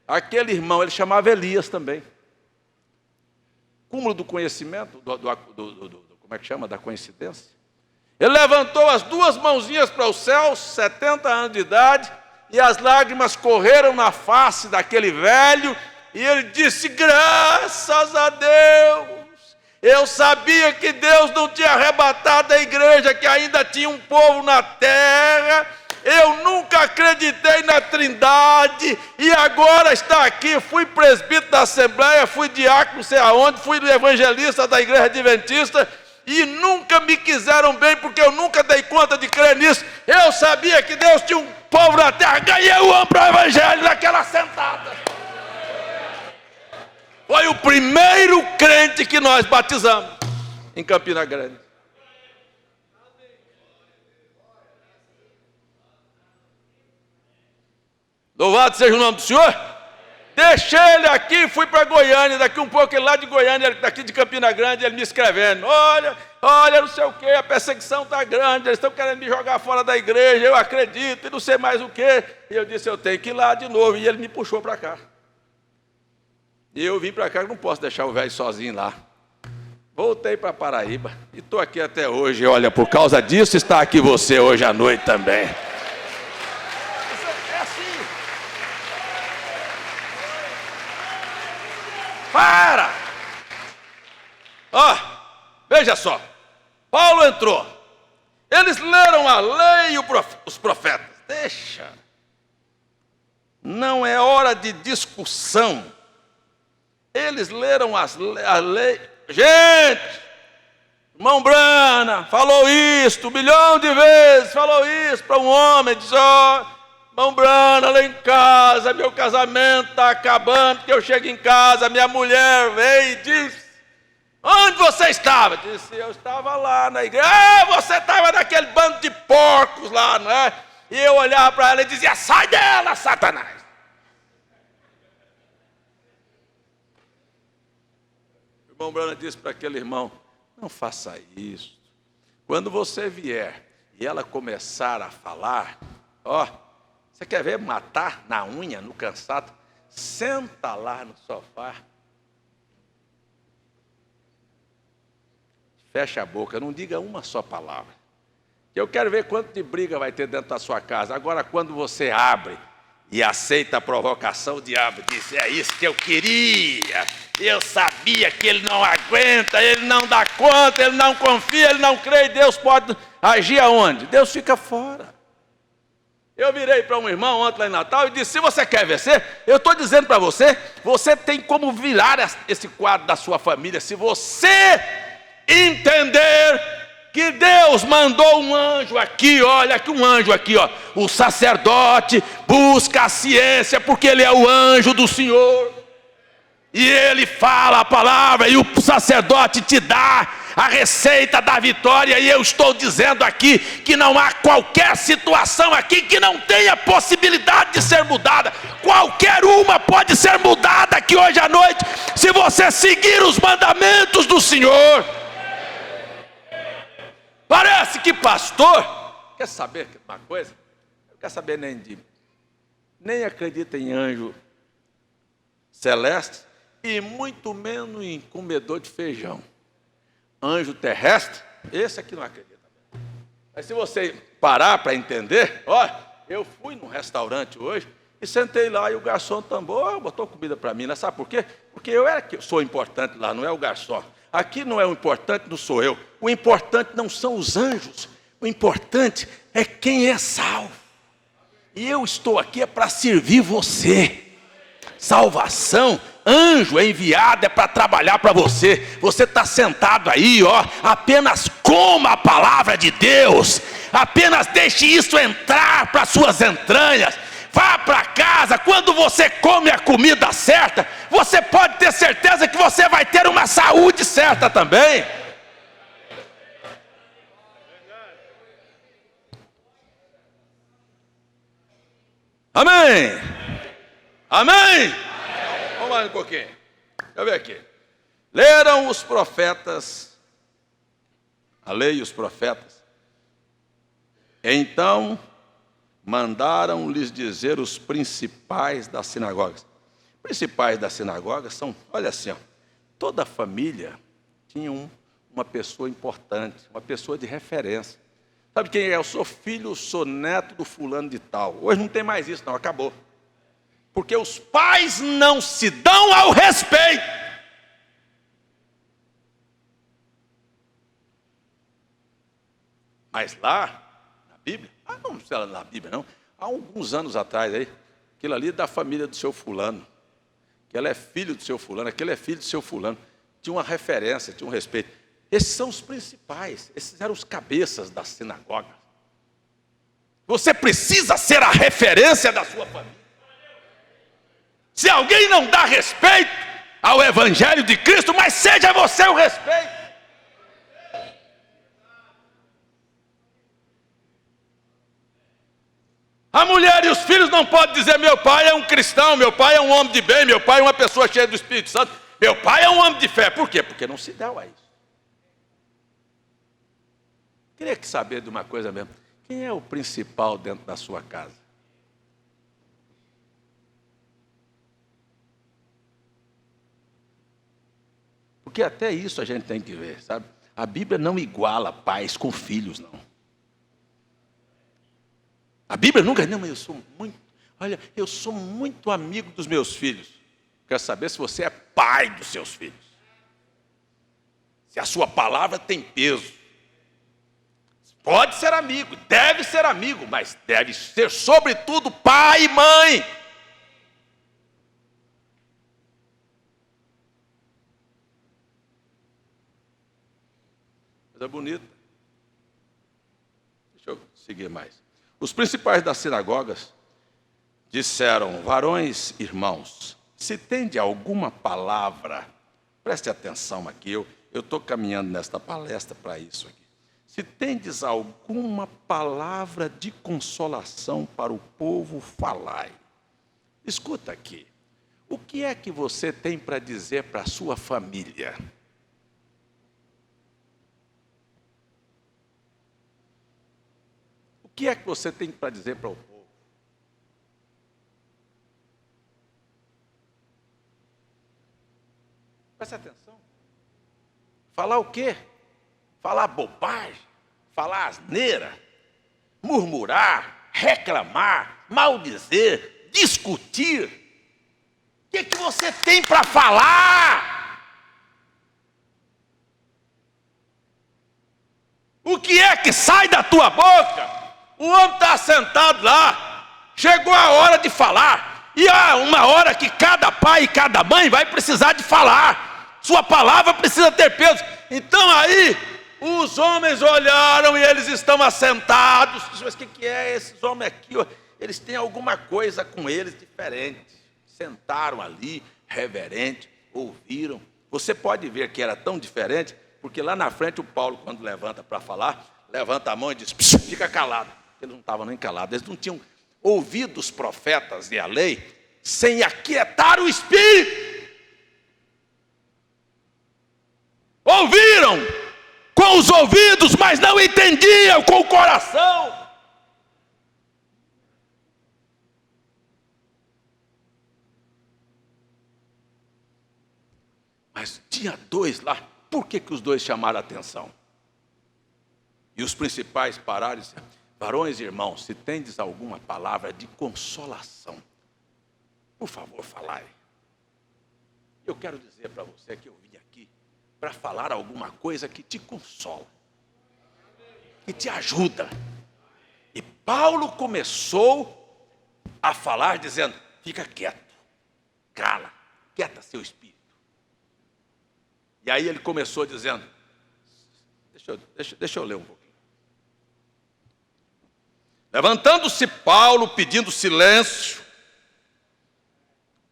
aquele irmão, ele chamava Elias também. Cúmulo do conhecimento, como é que chama? Da coincidência. Ele levantou as 2 mãozinhas para os céus, 70 anos de idade, e as lágrimas correram na face daquele velho, e ele disse, graças a Deus, eu sabia que Deus não tinha arrebatado a igreja, que ainda tinha um povo na terra, eu nunca acreditei na trindade, e agora está aqui, fui presbítero da Assembleia, fui diácono, não sei aonde, fui evangelista da igreja adventista, e nunca me quiseram bem, porque eu nunca dei conta de crer nisso. Eu sabia que Deus tinha um povo na terra, ganhei o homem para o evangelho naquela sentada. Foi o primeiro crente que nós batizamos em Campina Grande. Louvado seja o nome do Senhor. Deixei ele aqui, fui para Goiânia, daqui um pouco ele lá de Goiânia, daqui de Campina Grande, ele me escrevendo, olha, não sei o que, a perseguição está grande, eles estão querendo me jogar fora da igreja, eu acredito, e não sei mais o que. E eu disse, eu tenho que ir lá de novo, e ele me puxou para cá. E eu vim para cá, eu não posso deixar o velho sozinho lá. Voltei para Paraíba, e estou aqui até hoje, olha, por causa disso está aqui você hoje à noite também. Para! Veja só. Paulo entrou. Eles leram a lei e os profetas. Deixa. não é hora de discussão. Eles leram a lei. Gente, irmão Brana falou isso, 1 milhão de vezes falou isso para um homem, diz, irmão Brana, lá em casa, meu casamento está acabando, porque eu chego em casa, minha mulher veio e disse, onde você estava? Disse, eu estava lá na igreja. Você estava naquele bando de porcos lá, não é? E eu olhava para ela e dizia, sai dela, Satanás. O irmão Brana disse para aquele irmão, não faça isso. Quando você vier e ela começar a falar, você quer ver matar na unha, no cansado? Senta lá no sofá. Fecha a boca, não diga uma só palavra. Eu quero ver quanto de briga vai ter dentro da sua casa. Agora, quando você abre e aceita a provocação, o diabo diz, é isso que eu queria. Eu sabia que ele não aguenta, ele não dá conta, ele não confia, ele não crê. Deus pode agir aonde? Deus fica fora. Eu virei para um irmão ontem lá em Natal e disse, se você quer vencer, eu estou dizendo para você, você tem como virar esse quadro da sua família. Se você entender que Deus mandou um anjo aqui, olha que um anjo aqui, o sacerdote busca a ciência, porque ele é o anjo do Senhor, e ele fala a palavra, e o sacerdote te dá a receita da vitória, e eu estou dizendo aqui, que não há qualquer situação aqui, que não tenha possibilidade de ser mudada, qualquer uma pode ser mudada aqui hoje à noite, se você seguir os mandamentos do Senhor. Parece que pastor, quer saber uma coisa? Não quer saber nem acredita em anjo celeste e muito menos em comedor de feijão. Anjo terrestre, esse aqui não acredita. Mas se você parar para entender, eu fui num restaurante hoje e sentei lá e o garçom botou comida para mim, né? Sabe por quê? Porque eu sou importante lá, não é o garçom. Aqui não é o importante, não sou eu. O importante não são os anjos. O importante é quem é salvo. E eu estou aqui para servir você. Salvação, anjo é enviado, é para trabalhar para você. Você está sentado aí, apenas coma a palavra de Deus. Apenas deixe isso entrar para suas entranhas. Vá para casa, quando você come a comida certa, você pode ter certeza que você vai ter uma saúde certa também. Amém? Amém? Vamos mais um pouquinho. Deixa eu ver aqui. Leram os profetas, a lei e os profetas. Então mandaram-lhes dizer os principais das sinagogas. Principais das sinagogas são, olha assim, toda a família tinha uma pessoa importante, uma pessoa de referência. Sabe quem é? Eu sou filho, sou neto do fulano de tal. Hoje não tem mais isso, não, acabou. Porque os pais não se dão ao respeito. Mas lá, na Bíblia, não sei lá na Bíblia não, há alguns anos atrás aí, aquilo ali é da família do seu fulano, que ela é filho do seu fulano, aquele é filho do seu fulano, tinha uma referência, tinha um respeito. Esses são os principais, esses eram os cabeças da sinagoga. Você precisa ser a referência da sua família. Se alguém não dá respeito ao Evangelho de Cristo, mas seja você o respeito. A mulher e os filhos não podem dizer, meu pai é um cristão, meu pai é um homem de bem, meu pai é uma pessoa cheia do Espírito Santo, meu pai é um homem de fé. Por quê? Porque não se deu a isso. Queria saber de uma coisa mesmo. Quem é o principal dentro da sua casa? Porque até isso a gente tem que ver, sabe? A Bíblia não iguala pais com filhos, não. A Bíblia nunca, não, mas eu sou muito amigo dos meus filhos. Quero saber se você é pai dos seus filhos. Se a sua palavra tem peso. Pode ser amigo, deve ser amigo, mas deve ser sobretudo pai e mãe. Coisa bonita. Deixa eu seguir mais. Os principais das sinagogas disseram: varões, irmãos, se tende alguma palavra, preste atenção aqui, eu estou caminhando nesta palestra para isso aqui. Se tendes alguma palavra de consolação para o povo, falai. Escuta aqui, o que é que você tem para dizer para a sua família? O que é que você tem para dizer para o povo? Preste atenção. Falar o quê? Falar bobagem, falar asneira, murmurar, reclamar, maldizer, discutir. O que é que você tem para falar? O que é que sai da tua boca? O homem está sentado lá, chegou a hora de falar, e há uma hora que cada pai e cada mãe vai precisar de falar, sua palavra precisa ter peso. Então aí, os homens olharam e eles estão assentados. Mas o que é esses homens aqui? Eles têm alguma coisa com eles diferente. Sentaram ali, reverente, ouviram. Você pode ver que era tão diferente, porque lá na frente o Paulo, quando levanta para falar, levanta a mão e diz: fica calado. Eles não estavam nem calados, eles não tinham ouvido os profetas e a lei sem aquietar o espírito. Ouviram com os ouvidos, mas não entendiam com o coração. Mas tinha dois lá. Por que os dois chamaram a atenção? E os principais pararam e disseram: varões e irmãos, se tendes alguma palavra de consolação, por favor, falai. Eu quero dizer para você que eu vim aqui para falar alguma coisa que te consola, que te ajuda. E Paulo começou a falar dizendo: fica quieto, cala, quieta seu espírito. E aí ele começou dizendo, deixa eu ler um pouquinho. Levantando-se Paulo, pedindo silêncio,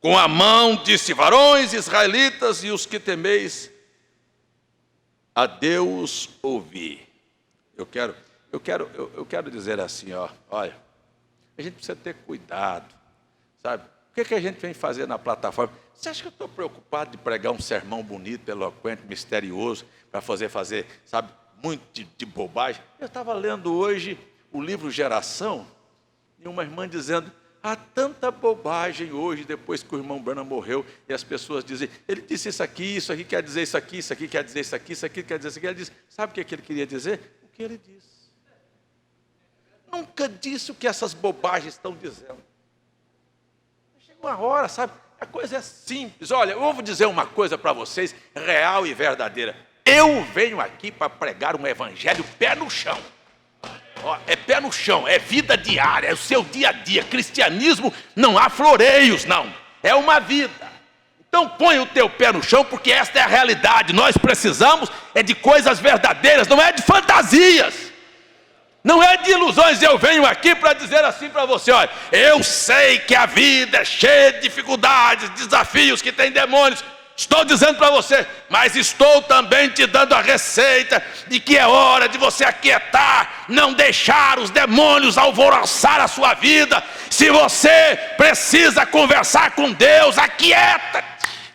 com a mão disse: varões israelitas e os que temeis a Deus, ouvi. Eu quero dizer assim, olha, a gente precisa ter cuidado, sabe? O que a gente vem fazer na plataforma? Você acha que eu estou preocupado de pregar um sermão bonito, eloquente, misterioso, para fazer, sabe, muito de bobagem? Eu estava lendo hoje o livro Geração, e uma irmã dizendo: há tanta bobagem hoje, depois que o irmão Branham morreu, e as pessoas dizem: ele disse isso aqui quer dizer isso aqui quer dizer isso aqui, isso aqui quer dizer isso aqui. Ele disse: sabe o que ele queria dizer? O que ele disse. Nunca disse o que essas bobagens estão dizendo. Chegou a hora, sabe? A coisa é simples. Olha, eu vou dizer uma coisa para vocês, real e verdadeira. Eu venho aqui para pregar um evangelho pé no chão. É pé no chão, é vida diária, é o seu dia a dia. Cristianismo não há floreios, não. É uma vida. Então põe o teu pé no chão, porque esta é a realidade. Nós precisamos de coisas verdadeiras, não é de fantasias. Não é de ilusões. Eu venho aqui para dizer assim para você: olha, eu sei que a vida é cheia de dificuldades, desafios, que tem demônios. Estou dizendo para você, mas estou também te dando a receita de que é hora de você aquietar, não deixar os demônios alvoroçar a sua vida. Se você precisa conversar com Deus, aquieta-te.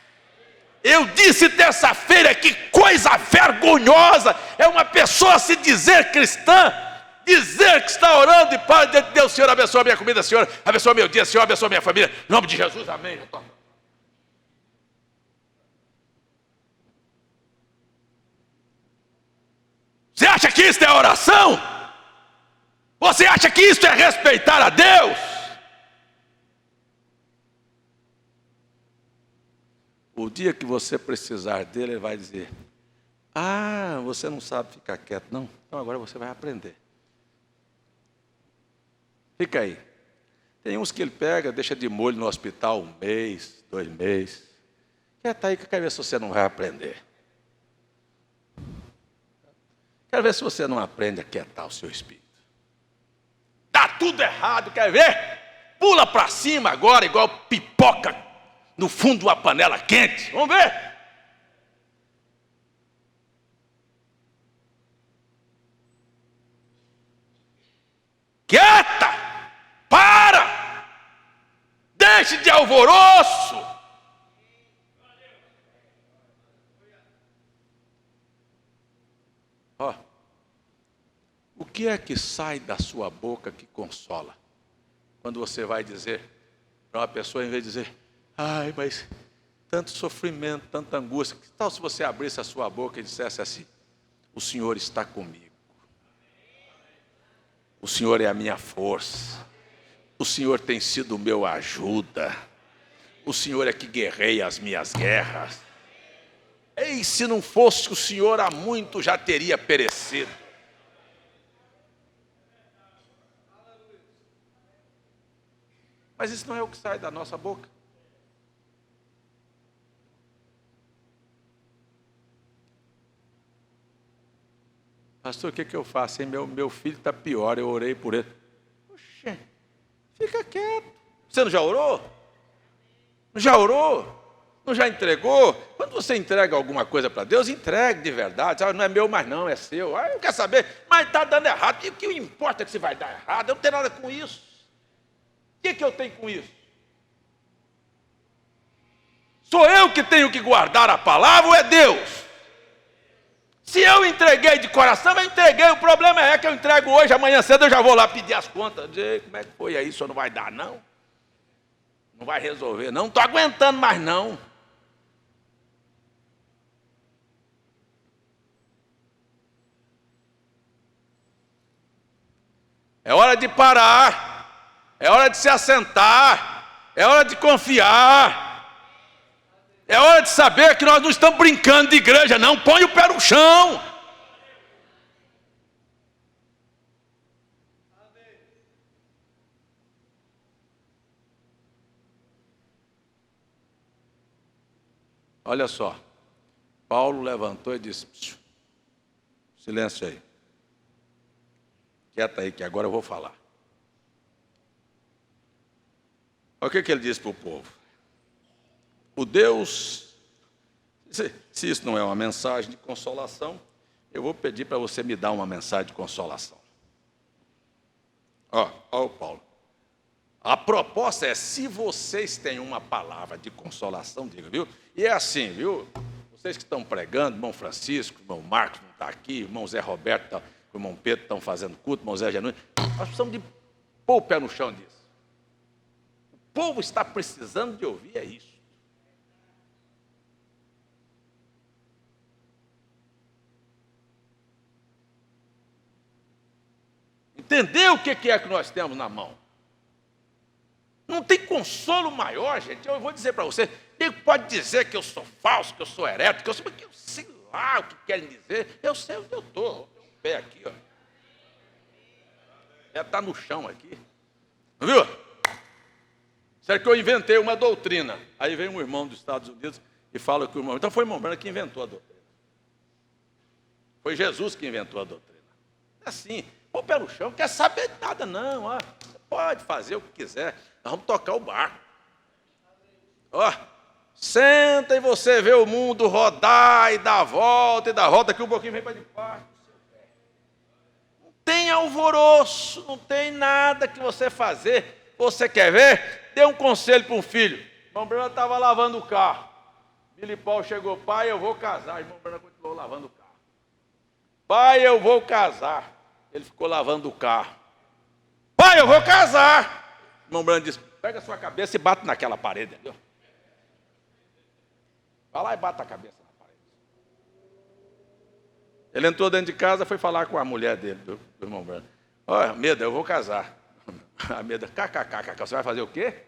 Eu disse terça-feira, que coisa vergonhosa é uma pessoa se dizer cristã, dizer que está orando e para diante de Deus: Senhor, abençoa a minha comida, Senhor, abençoa meu dia, Senhor, abençoa a minha família, em nome de Jesus, amém. Você acha que isso é oração? Você acha que isso é respeitar a Deus? O dia que você precisar dele, ele vai dizer: ah, você não sabe ficar quieto, não? Então agora você vai aprender. Fica aí. Tem uns que ele pega, deixa de molho no hospital 1 mês, 2 meses. Quieta aí que eu quero ver se você não vai aprender. Quero ver se você não aprende a quietar o seu espírito. Tá tudo errado, quer ver? Pula para cima agora, igual pipoca no fundo de uma panela quente. Vamos ver? Quieta! Para! Deixe de alvoroço! Ó, o que é que sai da sua boca que consola? Quando você vai dizer para uma pessoa, em vez de dizer, ai, mas tanto sofrimento, tanta angústia, que tal se você abrisse a sua boca e dissesse assim, o Senhor está comigo. O Senhor é a minha força. O Senhor tem sido o meu ajuda. O Senhor é que guerreia as minhas guerras. Ei, se não fosse o Senhor, há muito já teria perecido. Mas isso não é o que sai da nossa boca. Pastor, o que eu faço? Hein? Meu filho está pior, eu orei por ele. Oxê, fica quieto. Você não já orou? Não já orou? Não já entregou? Quando você entrega alguma coisa para Deus, entregue de verdade. Não é meu mais não, é seu. Eu quero saber, mas está dando errado. E o que importa é que se vai dar errado? Eu não tenho nada com isso. O que eu tenho com isso? Sou eu que tenho que guardar a palavra ou é Deus? Se eu entreguei de coração, eu entreguei. O problema é que eu entrego hoje, amanhã cedo eu já vou lá pedir as contas. Dizer, como é que foi aí? O senhor não vai dar, não? Não vai resolver, não? Não estou aguentando mais, não. É hora de parar. É hora de se assentar. É hora de confiar. É hora de saber que nós não estamos brincando de igreja, não. Põe o pé no chão. Olha só. Paulo levantou e disse, silêncio aí. Quieta aí que agora eu vou falar. Olha o que ele disse para o povo. O Deus, se isso não é uma mensagem de consolação, eu vou pedir para você me dar uma mensagem de consolação. Ó o Paulo. A proposta é, se vocês têm uma palavra de consolação, diga, viu? E é assim, viu? Vocês que estão pregando, irmão Francisco, irmão Marcos não está aqui, irmão Zé Roberto, irmão Pedro estão fazendo culto, irmão Zé Genuíno, nós precisamos de pôr o pé no chão disso. O povo está precisando de ouvir é isso. Entender o que é que nós temos na mão. Não tem consolo maior, gente. Eu vou dizer para você, ele pode dizer que eu sou falso, que eu sou herético, que eu sei lá o que querem dizer. Eu sei onde eu estou. Tem um pé aqui, ó. Já está no chão aqui. Não viu? Será que eu inventei uma doutrina? Aí vem um irmão dos Estados Unidos e fala que o irmão... Então foi o irmão Branco que inventou a doutrina. Foi Jesus que inventou a doutrina. É assim, pô, pé no chão, não quer saber de nada não. Ó. Você pode fazer o que quiser. Nós vamos tocar o barco. Ó, senta e você vê o mundo rodar e dar volta, que um pouquinho vem para debaixo. Não tem alvoroço, não tem nada que você fazer. Você quer ver? Dê um conselho para um filho. Irmão Brana estava lavando o carro. Billy Paul chegou, pai, eu vou casar. Irmão Brana continuou lavando o carro. Pai, eu vou casar. Ele ficou lavando o carro. Pai, eu vou casar. Irmão Brana disse, pega a sua cabeça e bate naquela parede. Entendeu? Vai lá e bate a cabeça na parede. Ele entrou dentro de casa, foi falar com a mulher dele, do irmão Brana. Olha, Meda, eu vou casar. A Meda, kkkk, você vai fazer o quê?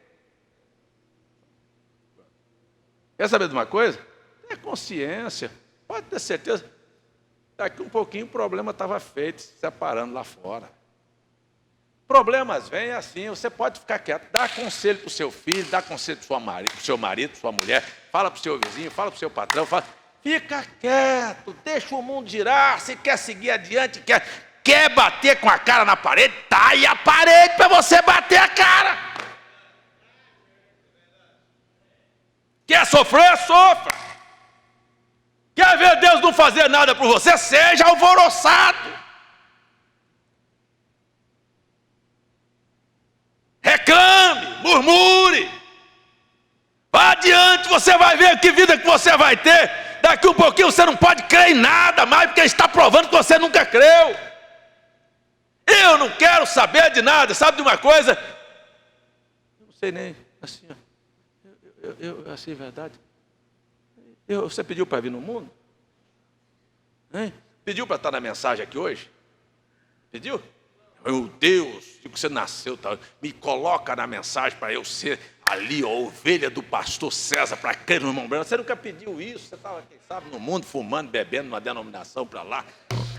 Quer saber de uma coisa? Tenha consciência, pode ter certeza. Daqui um pouquinho o problema estava feito, se separando lá fora. Problemas vêm assim, você pode ficar quieto, dá conselho para o seu filho, dá conselho para o seu marido, sua mulher, fala para o seu vizinho, fala para o seu patrão, Fica quieto, deixa o mundo girar. Se quer seguir adiante, quer bater com a cara na parede, tá aí a parede para você bater a cara. Quer sofrer, sofra. Quer ver Deus não fazer nada por você, seja alvoroçado. Reclame, murmure. Vá adiante, você vai ver que vida que você vai ter. Daqui um pouquinho você não pode crer em nada mais, porque está provando que você nunca creu. Eu não quero saber de nada, sabe de uma coisa? Eu não sei nem, assim, ó, assim, é verdade. Você pediu para vir no mundo? Hein? Pediu para estar na mensagem aqui hoje? Pediu? Meu Deus, que você nasceu, tá? Me coloca na mensagem para eu ser ali, a ovelha do pastor César, para crer no irmão Branco. Você nunca pediu isso, você estava, quem sabe, no mundo, fumando, bebendo, numa denominação para lá.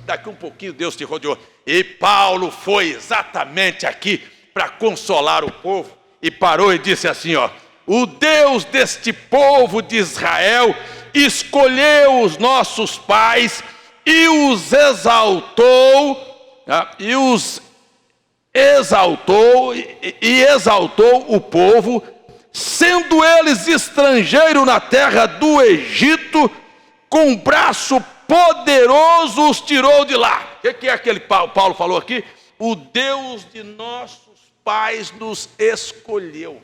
Daqui um pouquinho Deus te rodeou. E Paulo foi exatamente aqui para consolar o povo, e parou e disse assim, ó: o Deus deste povo de Israel escolheu os nossos pais e os exaltou, exaltou o povo, sendo eles estrangeiros na terra do Egito, com braço poderoso os tirou de lá. O que é aquele Paulo falou aqui? O Deus de nossos pais nos escolheu.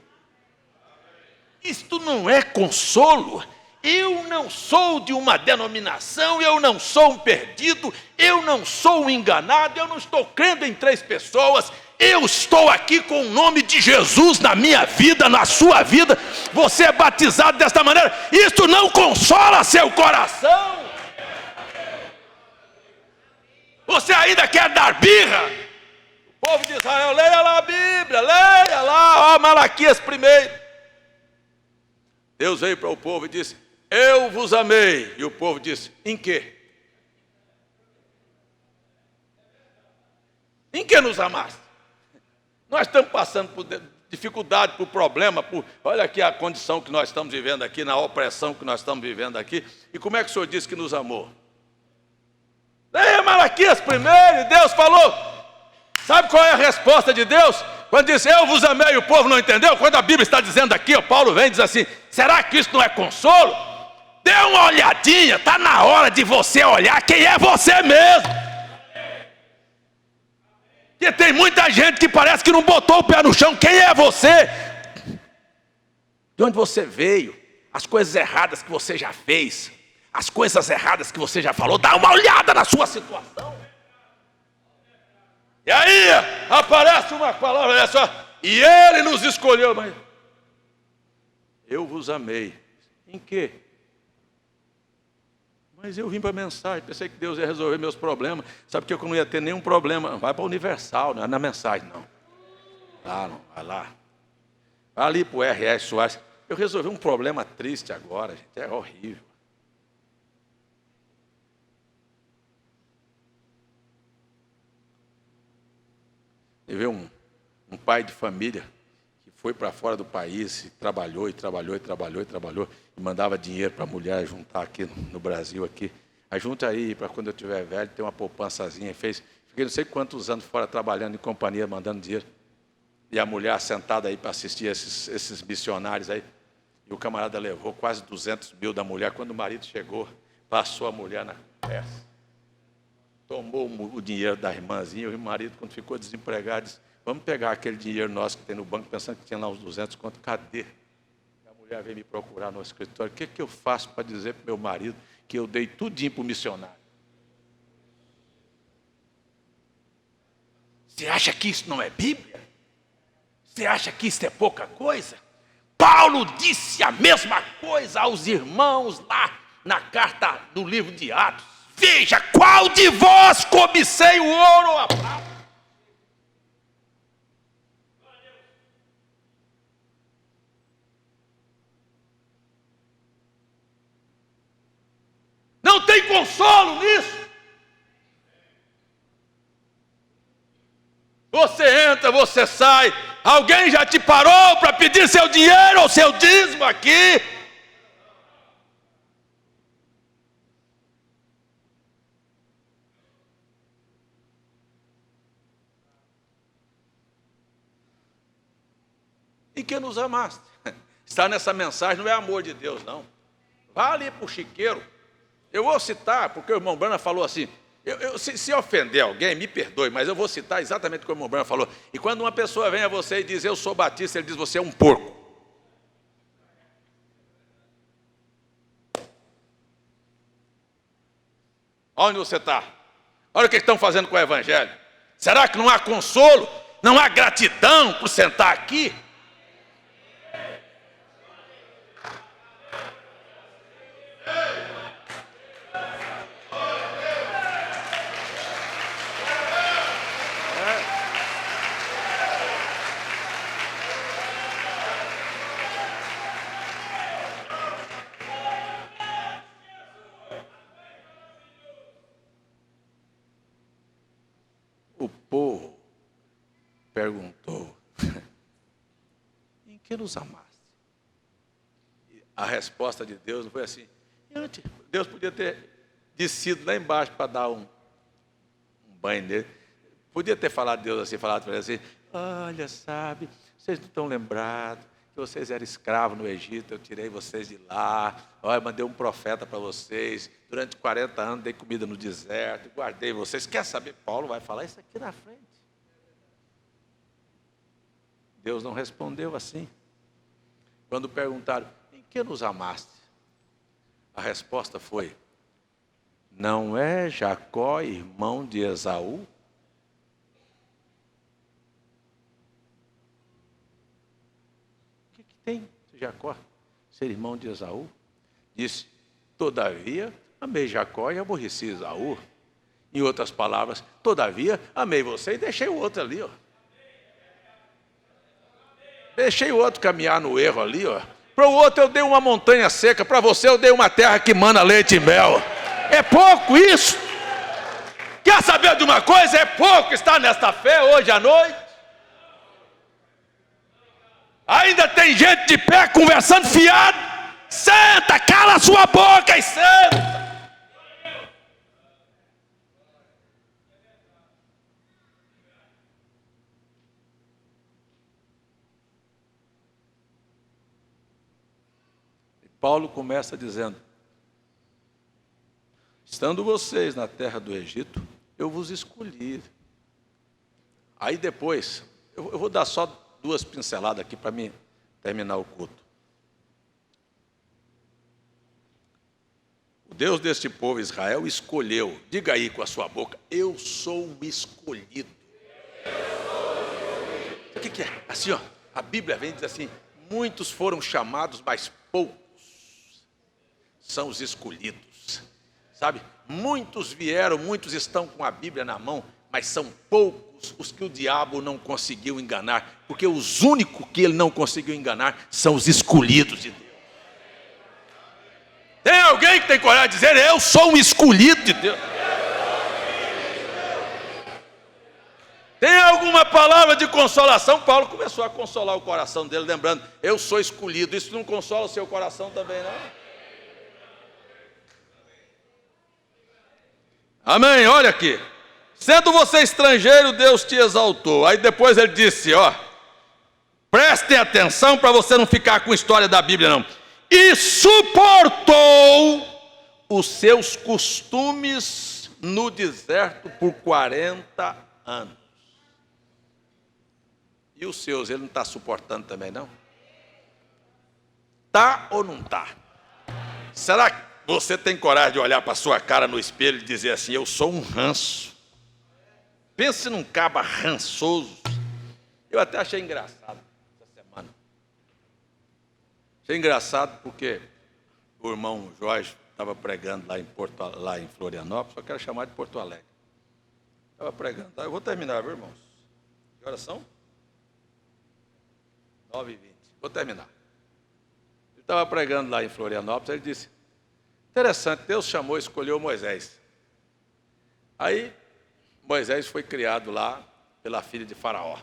Isto não é consolo. Eu não sou de uma denominação, eu não sou um perdido, eu não sou um enganado, eu não estou crendo em 3 pessoas, eu estou aqui com o nome de Jesus na minha vida, na sua vida. Você é batizado desta maneira, isto não consola seu coração. Você ainda quer dar birra? O povo de Israel, leia lá a Bíblia, leia lá, ó, Malaquias 1. Deus veio para o povo e disse: eu vos amei. E o povo disse: em quê? Em que nos amaste? Nós estamos passando por dificuldade, por problema, olha aqui a condição que nós estamos vivendo aqui, na opressão que nós estamos vivendo aqui. E como é que o Senhor disse que nos amou? Leia Malaquias 1, e Deus falou. Sabe qual é a resposta de Deus? Quando disse: eu vos amei, o povo não entendeu. Quando a Bíblia está dizendo aqui, o Paulo vem e diz assim: será que isso não é consolo? Dê uma olhadinha, está na hora de você olhar quem é você mesmo. Porque tem muita gente que parece que não botou o pé no chão. Quem é você? De onde você veio? As coisas erradas que você já fez, as coisas erradas que você já falou. Dá uma olhada na sua situação. E aí aparece uma palavra, olha só: e ele nos escolheu. Mas eu vos amei. Em quê? Mas eu vim para a mensagem, pensei que Deus ia resolver meus problemas. Sabe que eu não ia ter nenhum problema? Vai para o Universal, não é na mensagem, não. Lá, não, vai lá. Vai ali para o R.S. Soares. Eu resolvi um problema triste agora, gente, é horrível. Teve um pai de família que foi para fora do país e trabalhou, e mandava dinheiro para a mulher juntar aqui no Brasil, aqui. Aí junta aí, para quando eu estiver velho, ter uma poupançazinha. Fiquei não sei quantos anos fora trabalhando em companhia, mandando dinheiro. E a mulher sentada aí para assistir esses missionários aí. E o camarada levou quase 200 mil da mulher. Quando o marido chegou, passou a mulher na peça. Tomou o dinheiro da irmãzinha. E o marido, quando ficou desempregado, disse: vamos pegar aquele dinheiro nosso que tem no banco, pensando que tinha lá uns 200 conto. Cadê? A mulher veio me procurar no escritório. O que eu faço para dizer para o meu marido que eu dei tudinho para o missionário? Você acha que isso não é Bíblia? Você acha que isso é pouca coisa? Paulo disse a mesma coisa aos irmãos lá na carta do livro de Atos. Veja, qual de vós cobicei o ouro ou a prata? Não tem consolo nisso. Você entra, você sai. Alguém já te parou para pedir seu dinheiro ou seu dízimo aqui? em que nos amaste. Está nessa mensagem, não é amor de Deus, não. Vá ali para o chiqueiro. Eu vou citar, porque o irmão Branham falou assim, se ofender alguém, me perdoe, mas eu vou citar exatamente o que o irmão Branham falou. E quando uma pessoa vem a você e diz, eu sou batista, ele diz, você é um porco. Onde você está? Olha o que estão fazendo com o evangelho. Será que não há consolo? Não há gratidão por sentar aqui? O povo perguntou, em que nos amaste? A resposta de Deus não foi assim. Deus podia ter descido lá embaixo para dar um banho nele. Podia ter falado Deus assim, falado para ele assim, olha, sabe, vocês não estão lembrados que vocês eram escravos no Egito, eu tirei vocês de lá, olha, mandei um profeta para vocês, durante 40 anos dei comida no deserto, guardei vocês. Quer saber? Paulo vai falar isso aqui na frente. Deus não respondeu assim. Quando perguntaram, em que nos amaste? A resposta foi, não é Jacó, irmão de Esaú? O que tem Jacó, ser irmão de Esaú? Disse, todavia, amei Jacó e aborreci Esaú. Em outras palavras, todavia, amei você e deixei o outro ali, ó. Deixei o outro caminhar no erro ali, ó. Para o outro eu dei uma montanha seca, para você eu dei uma terra que mana leite e mel. É pouco isso? Quer saber de uma coisa? É pouco estar nesta fé hoje à noite. Ainda tem gente de pé conversando fiado. Senta, cala a sua boca e senta. Paulo começa dizendo, estando vocês na terra do Egito, eu vos escolhi. Aí depois, eu vou dar só 2 pinceladas aqui para mim terminar o culto. O Deus deste povo Israel escolheu, diga aí com a sua boca, eu sou o escolhido. O que é? Assim, ó, a Bíblia vem e diz assim, muitos foram chamados, mas poucos são os escolhidos, sabe? Muitos vieram, muitos estão com a Bíblia na mão, mas são poucos os que o diabo não conseguiu enganar, porque os únicos que ele não conseguiu enganar são os escolhidos de Deus. Tem alguém que tem coragem de dizer, eu sou um escolhido de Deus? Tem alguma palavra de consolação? Paulo começou a consolar o coração dele, lembrando, eu sou escolhido. Isso não consola o seu coração também, não? Amém, olha aqui. Sendo você estrangeiro, Deus te exaltou. Aí depois ele disse, ó, prestem atenção para você não ficar com história da Bíblia, não. E suportou os seus costumes no deserto por 40 anos. E os seus, ele não está suportando também, não? Tá ou não tá? Será que você tem coragem de olhar para a sua cara no espelho e dizer assim, eu sou um ranço? Pense num caba rançoso. Eu até achei engraçado essa semana. Achei engraçado porque o irmão Jorge estava pregando lá em Florianópolis, só quero chamar de Porto Alegre. Estava pregando. Eu vou terminar, viu, irmãos? Que horas são? 9h20. Vou terminar. Ele estava pregando lá em Florianópolis, ele disse, interessante, Deus chamou e escolheu Moisés. Aí, Moisés foi criado lá pela filha de Faraó.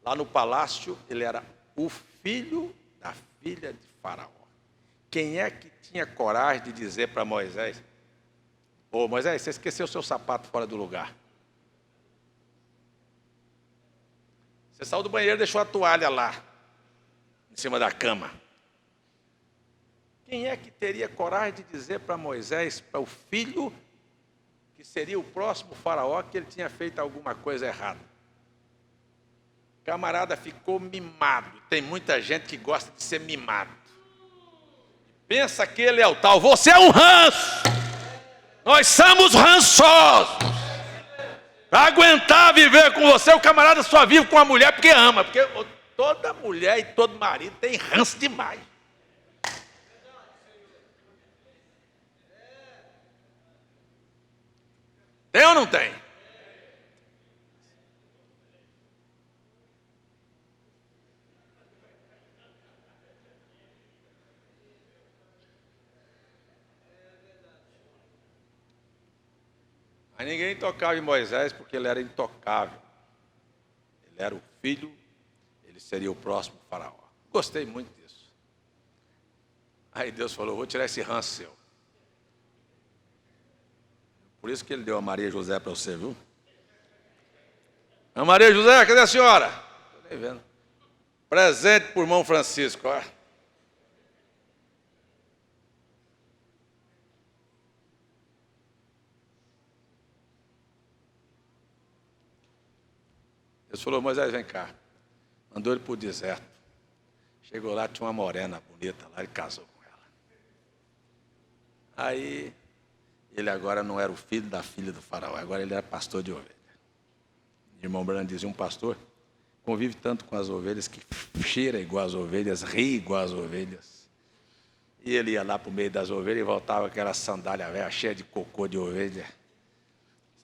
Lá no palácio, ele era o filho da filha de Faraó. Quem é que tinha coragem de dizer para Moisés, ô Moisés, você esqueceu o seu sapato fora do lugar. Você saiu do banheiro e deixou a toalha lá. em cima da cama. Quem é que teria coragem de dizer para Moisés, para o filho, que seria o próximo faraó, que ele tinha feito alguma coisa errada? O camarada ficou mimado. Tem muita gente que gosta de ser mimado. Pensa que ele é o tal. Você é um ranço. Nós somos rançosos. Para aguentar viver com você, o camarada só vive com a mulher porque ama. Porque toda mulher e todo marido tem ranço demais. Tem ou não tem? Mas ninguém tocava em Moisés porque ele era intocável. Ele era o filho, ele seria o próximo faraó. Gostei muito disso. Aí Deus falou, vou tirar esse ranço seu. Por isso que ele deu a Maria José para você, viu? A Maria José, cadê a senhora? Estou nem vendo. Presente por irmão Francisco, ó. Deus falou, Moisés, vem cá. Mandou ele para o deserto. Chegou lá, tinha uma morena bonita lá, ele casou com ela. Aí, ele agora não era o filho da filha do faraó, agora ele era pastor de ovelha. Irmão Branham dizia, um pastor convive tanto com as ovelhas que cheira igual as ovelhas, ri igual as ovelhas. E ele ia lá para o meio das ovelhas e voltava com aquela sandália velha, cheia de cocô de ovelha.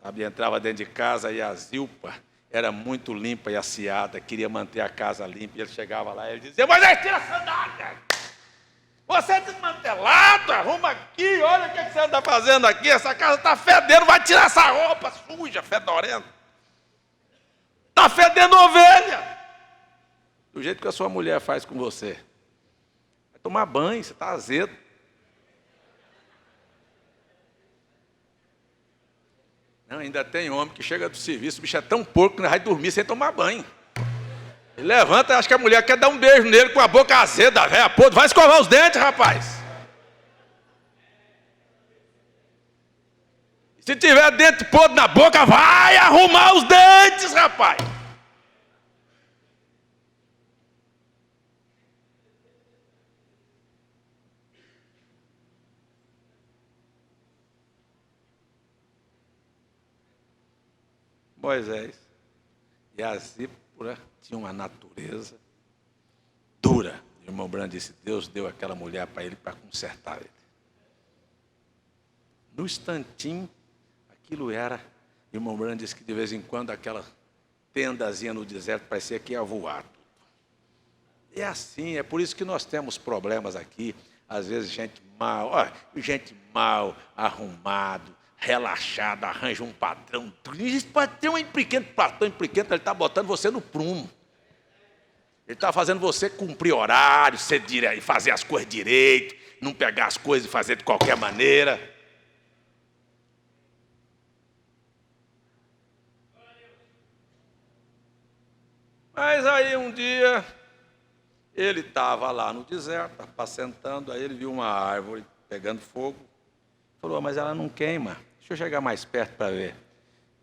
Sabe, entrava dentro de casa e a Zilpa era muito limpa e asseada, queria manter a casa limpa. E ele chegava lá e ele dizia, mas tira a sandália! Você é desmantelado, arruma aqui, olha o que você anda fazendo aqui, essa casa está fedendo, vai tirar essa roupa suja, fedorenta. Está fedendo ovelha. Do jeito que a sua mulher faz com você. Vai tomar banho, você está azedo. Não, ainda tem homem que chega do serviço, o bicho é tão porco que vai dormir sem tomar banho. Ele levanta, acha que a mulher quer dar um beijo nele com a boca azeda, velha podre. Vai escovar os dentes, rapaz. Se tiver dente podre na boca, vai arrumar os dentes, rapaz. Moisés e a Zípora tinham uma natureza dura. O irmão Branham disse, Deus deu aquela mulher para ele para consertar ele. No instantinho, aquilo era, o irmão Branham disse que de vez em quando aquela tendazinha no deserto parecia que ia voar. É assim, é por isso que nós temos problemas aqui. Às vezes gente mal arrumado, relaxado, arranja um patrão. Isso pode ter um impliquente, patrão impliquente, ele está botando você no prumo. Ele está fazendo você cumprir horário, fazer as coisas direito, não pegar as coisas e fazer de qualquer maneira. Mas aí um dia, ele estava lá no deserto, apacentando, aí ele viu uma árvore pegando fogo. Falou, mas ela não queima. Deixa eu chegar mais perto para ver.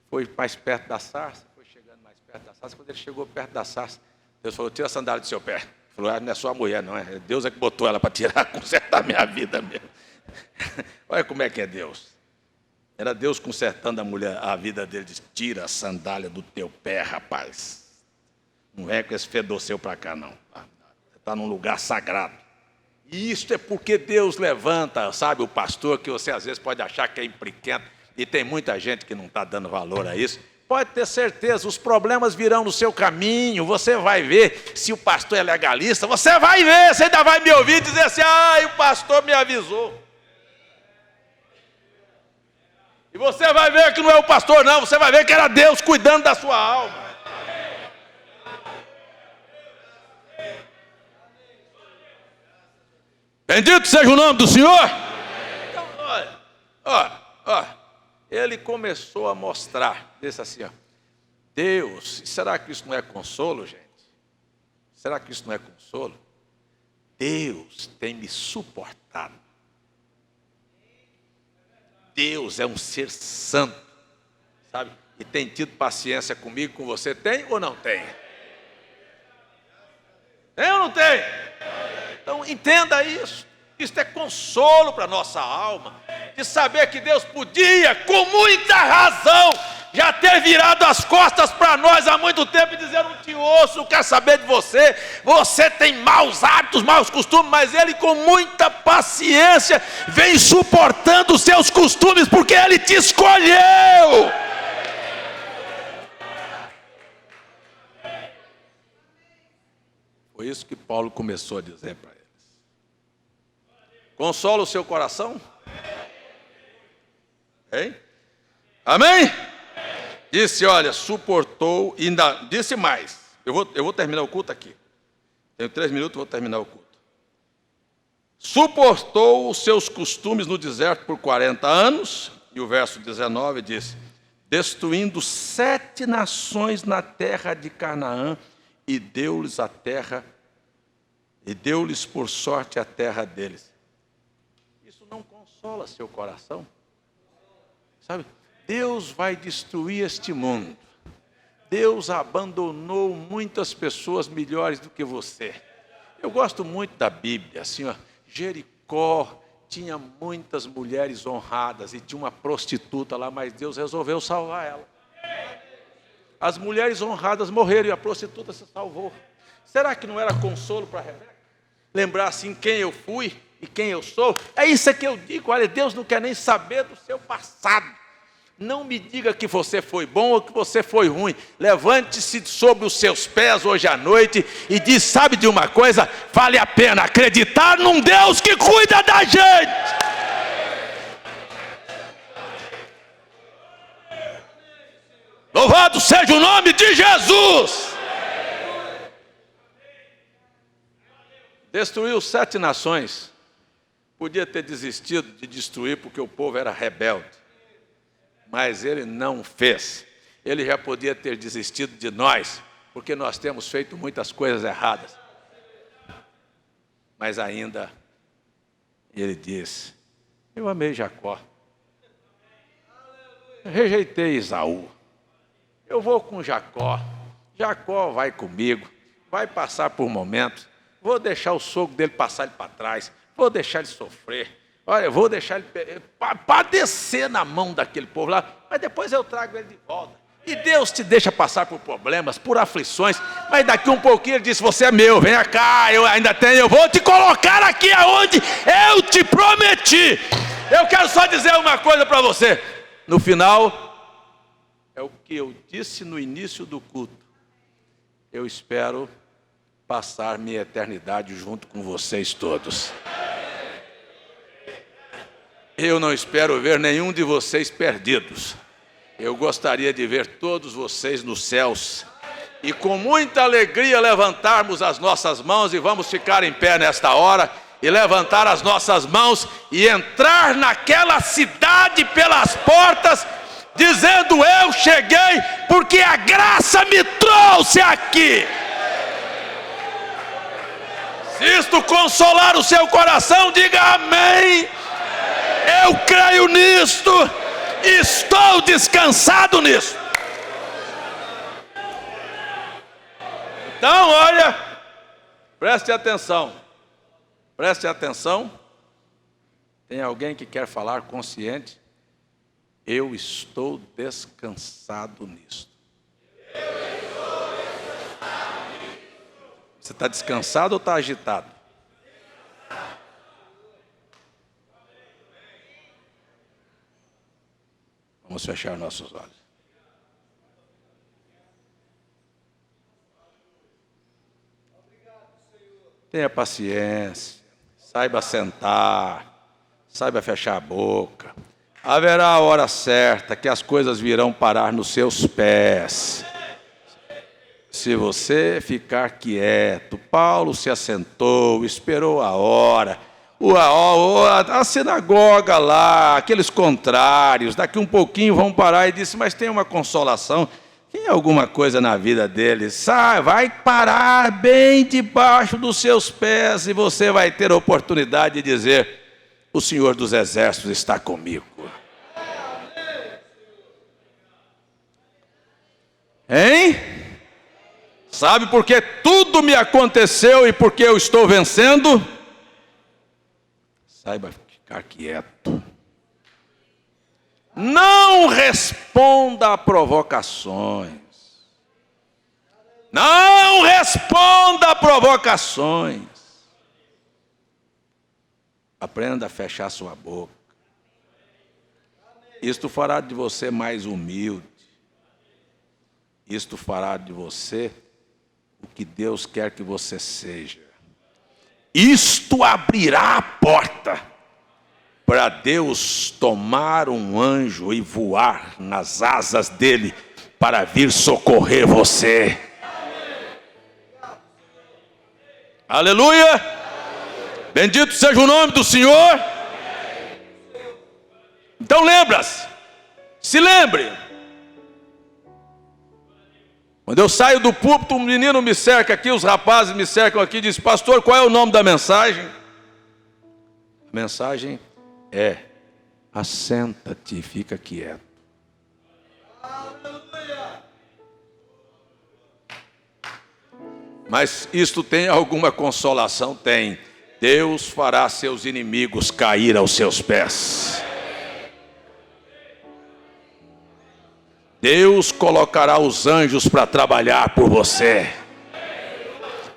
Foi mais perto da sarça, foi chegando mais perto da sarça. Quando ele chegou perto da sarça, Deus falou, tira a sandália do seu pé. Ele falou, não é sua mulher, não. Deus é que botou ela para tirar, consertar a minha vida mesmo. Olha como é que é Deus. Era Deus consertando a vida dele. Diz, tira a sandália do teu pé, rapaz. Não vem com esse fedor seu para cá, não. Você está num lugar sagrado. E isso é porque Deus levanta, sabe, o pastor, que você às vezes pode achar que é impliquento, e tem muita gente que não está dando valor a isso. Pode ter certeza, os problemas virão no seu caminho, você vai ver se o pastor é legalista, você vai ver, você ainda vai me ouvir e dizer assim, o pastor me avisou. E você vai ver que não é o pastor não, você vai ver que era Deus cuidando da sua alma. Bendito seja o nome do Senhor. Então, olha, ele começou a mostrar, disse assim, Deus, será que isso não é consolo, gente? Será que isso não é consolo? Deus tem me suportado. Deus é um ser santo, sabe? E tem tido paciência comigo, com você. Tem ou não tem? Tem ou não tem? Então entenda isso. Isso é consolo para a nossa alma, de saber que Deus podia, com muita razão, já ter virado as costas para nós há muito tempo e dizer: não te ouço, não quero saber de você, você tem maus hábitos, maus costumes, mas Ele com muita paciência vem suportando os seus costumes, porque Ele te escolheu. Foi isso que Paulo começou a dizer para eles. Consola o seu coração? Hein? Amém? Disse, olha, suportou, e ainda disse mais. Eu vou terminar o culto aqui. Tenho 3 minutos, vou terminar o culto. Suportou os seus costumes no deserto por 40 anos, e o verso 19 diz: destruindo 7 nações na terra de Canaã, e deu-lhes a terra, e deu-lhes por sorte a terra deles. Isso não consola seu coração? Sabe? Deus vai destruir este mundo. Deus abandonou muitas pessoas melhores do que você. Eu gosto muito da Bíblia, assim, ó, Jericó tinha muitas mulheres honradas e tinha uma prostituta lá, mas Deus resolveu salvar ela. As mulheres honradas morreram e a prostituta se salvou. Será que não era consolo para Rebeca? Lembrar assim quem eu fui e quem eu sou? É isso que eu digo, olha, Deus não quer nem saber do seu passado. Não me diga que você foi bom ou que você foi ruim. Levante-se sobre os seus pés hoje à noite e diz: sabe de uma coisa? Vale a pena acreditar num Deus que cuida da gente. Louvado seja o nome de Jesus. Destruiu 7 nações. Podia ter desistido de destruir porque o povo era rebelde. Mas ele não fez. Ele já podia ter desistido de nós, porque nós temos feito muitas coisas erradas. Mas ainda ele diz: eu amei Jacó. Eu rejeitei Esaú. Eu vou com Jacó. Jacó vai comigo. Vai passar por momentos. Vou deixar o sogro dele passar ele para trás. Vou deixar ele sofrer. Olha, eu vou deixar ele padecer na mão daquele povo lá. Mas depois eu trago ele de volta. E Deus te deixa passar por problemas, por aflições. Mas daqui um pouquinho ele disse: você é meu, venha cá, eu ainda tenho. Eu vou te colocar aqui aonde eu te prometi. Eu quero só dizer uma coisa para você. No final, é o que eu disse no início do culto. Eu espero passar minha eternidade junto com vocês todos. Eu não espero ver nenhum de vocês perdidos. Eu gostaria de ver todos vocês nos céus. E com muita alegria levantarmos as nossas mãos, e vamos ficar em pé nesta hora, e levantar as nossas mãos, e entrar naquela cidade pelas portas, dizendo: eu cheguei, porque a graça me trouxe aqui. Se isto consolar o seu coração, diga amém. Eu creio nisto, estou descansado nisso. Então, olha, preste atenção. Preste atenção. Tem alguém que quer falar consciente? Eu estou descansado nisso. Você está descansado ou está agitado? Vamos fechar nossos olhos. Tenha paciência, saiba sentar, saiba fechar a boca. Haverá a hora certa que as coisas virão parar nos seus pés. Se você ficar quieto, Paulo se assentou, esperou a hora. A sinagoga lá, aqueles contrários, daqui um pouquinho vão parar e disse: mas tem uma consolação, Tem alguma coisa na vida dele, vai parar bem debaixo dos seus pés e você vai ter a oportunidade de dizer: o Senhor dos Exércitos está comigo. Hein? Sabe por que tudo me aconteceu e por que eu estou vencendo? Saiba ficar quieto. Não responda a provocações. Não responda a provocações. Aprenda a fechar sua boca. Isto fará de você mais humilde. Isto fará de você o que Deus quer que você seja. Isto abrirá a porta para Deus tomar um anjo e voar nas asas dele para vir socorrer você. Aleluia! Bendito seja o nome do Senhor. Então se lembre. Quando eu saio do púlpito, um menino me cerca aqui, os rapazes me cercam aqui e dizem: pastor, qual é o nome da mensagem? A mensagem é: assenta-te e fica quieto. Mas isto tem alguma consolação? Tem. Deus fará seus inimigos cair aos seus pés. Deus colocará os anjos para trabalhar por você.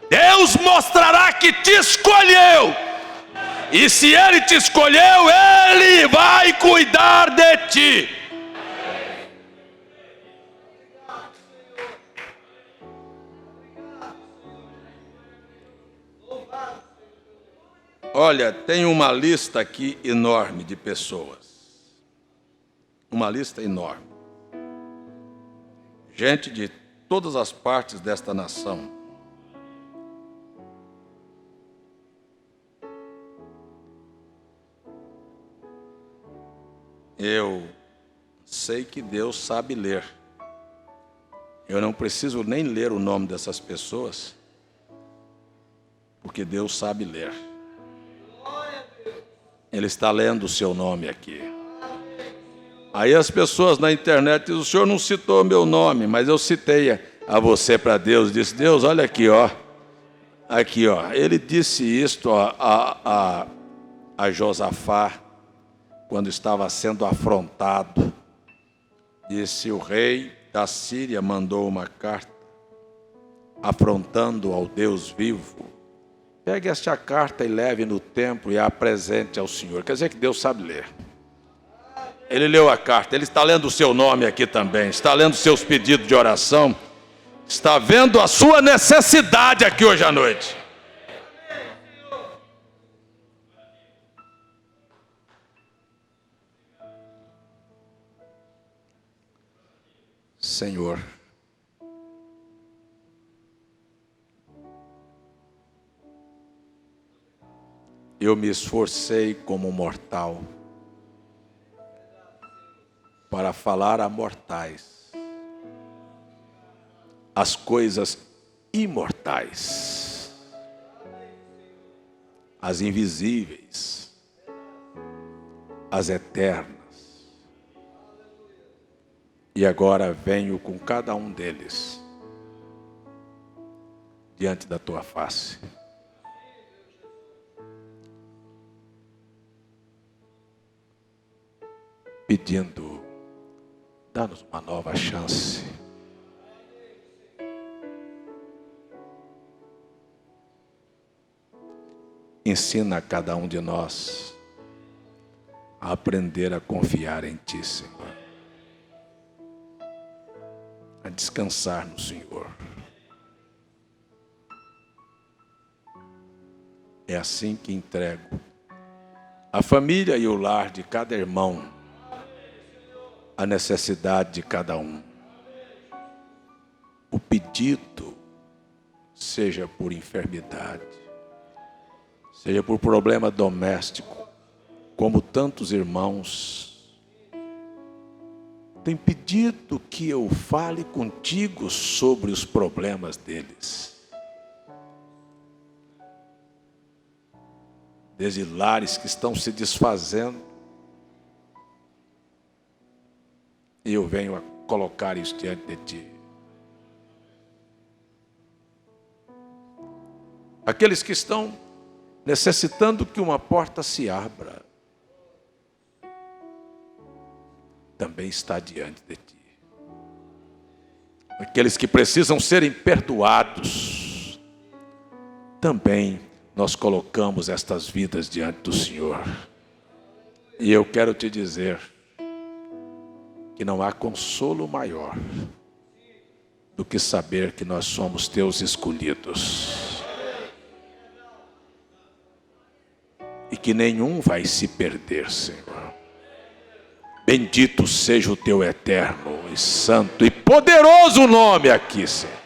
Deus mostrará que te escolheu. E se Ele te escolheu, Ele vai cuidar de ti. Olha, tem uma lista aqui enorme de pessoas. Uma lista enorme. Gente de todas as partes desta nação. Eu sei que Deus sabe ler. Eu não preciso nem ler o nome dessas pessoas, porque Deus sabe ler. Ele está lendo o seu nome aqui. Aí as pessoas na internet dizem: o senhor não citou meu nome, mas eu citei a você para Deus. Disse: Deus, olha aqui, ó. Aqui, ó. Ele disse isto a Josafá, quando estava sendo afrontado. Disse: o rei da Síria mandou uma carta afrontando ao Deus vivo. Pegue esta carta e leve no templo e a apresente ao Senhor. Quer dizer que Deus sabe ler. Ele leu a carta, ele está lendo o seu nome aqui também, está lendo seus pedidos de oração, está vendo a sua necessidade aqui hoje à noite. Senhor, eu me esforcei como mortal para falar a mortais as coisas imortais, as invisíveis, as eternas. E agora venho com cada um deles diante da tua face. Pedindo, dá-nos uma nova chance. Ensina a cada um de nós a aprender a confiar em Ti, Senhor. A descansar no Senhor. É assim que entrego a família e o lar de cada irmão, a necessidade de cada um. O pedido, seja por enfermidade, seja por problema doméstico, como tantos irmãos tem pedido que eu fale contigo sobre os problemas deles. Desde lares que estão se desfazendo, e eu venho a colocar isso diante de ti. Aqueles que estão necessitando que uma porta se abra, também está diante de ti. Aqueles que precisam serem perdoados, também nós colocamos estas vidas diante do Senhor. E eu quero te dizer que não há consolo maior do que saber que nós somos teus escolhidos. E que nenhum vai se perder, Senhor. Bendito seja o teu eterno e santo e poderoso nome aqui, Senhor.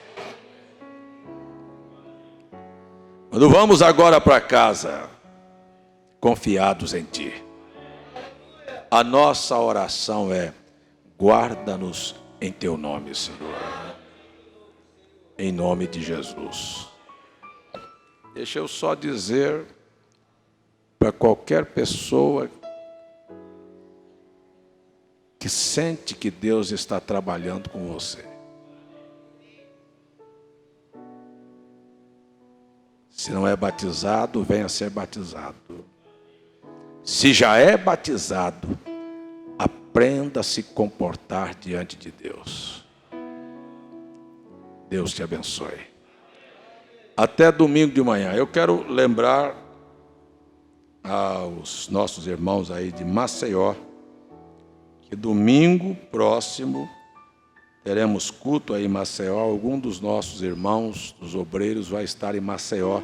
Quando vamos agora para casa, confiados em ti, a nossa oração é: guarda-nos em teu nome, Senhor. Em nome de Jesus. Deixa eu só dizer para qualquer pessoa que sente que Deus está trabalhando com você: se não é batizado, venha ser batizado. Se já é batizado, aprenda a se comportar diante de Deus. Deus te abençoe. Até domingo de manhã. Eu quero lembrar aos nossos irmãos aí de Maceió que domingo próximo teremos culto aí em Maceió. Algum dos nossos irmãos, dos obreiros, vai estar em Maceió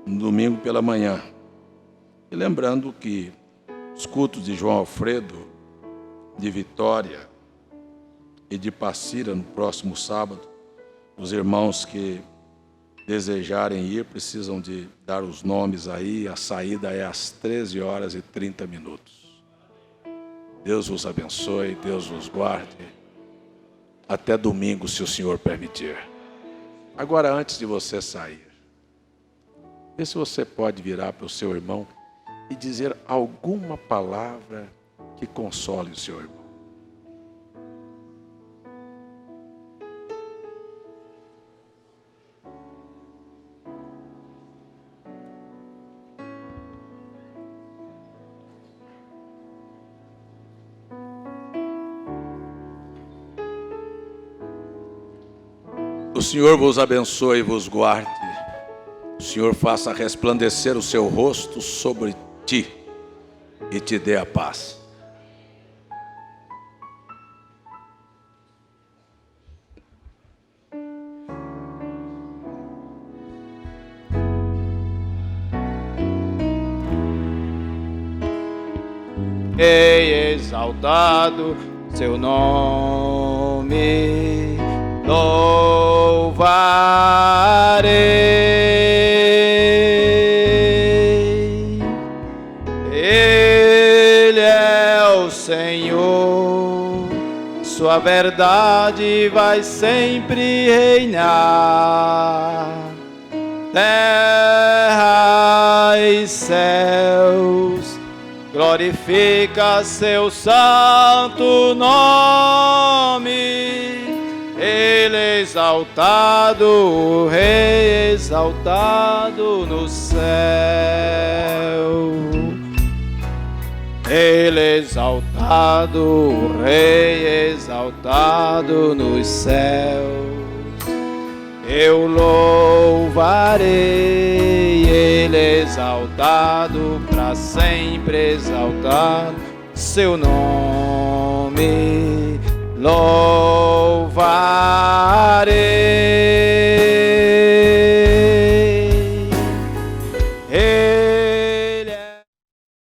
no domingo pela manhã. E lembrando que os cultos de João Alfredo, de Vitória e de Passira no próximo sábado, os irmãos que desejarem ir precisam de dar os nomes aí. A saída é às 13h30. Deus vos abençoe, Deus vos guarde. Até domingo, se o Senhor permitir. Agora, antes de você sair, vê se você pode virar para o seu irmão e dizer alguma palavra que console o seu irmão. O Senhor vos abençoe e vos guarde. O Senhor faça resplandecer o seu rosto sobre ti e te dê a paz. Ei, exaltado seu nome, louvarei. Ele é o Senhor, sua verdade vai sempre reinar. Terra e céus, glorifica seu santo nome. Ele exaltado, o Rei exaltado no céu. Ele exaltado, o Rei exaltado nos céus. Eu louvarei, Ele exaltado, para sempre exaltado seu nome.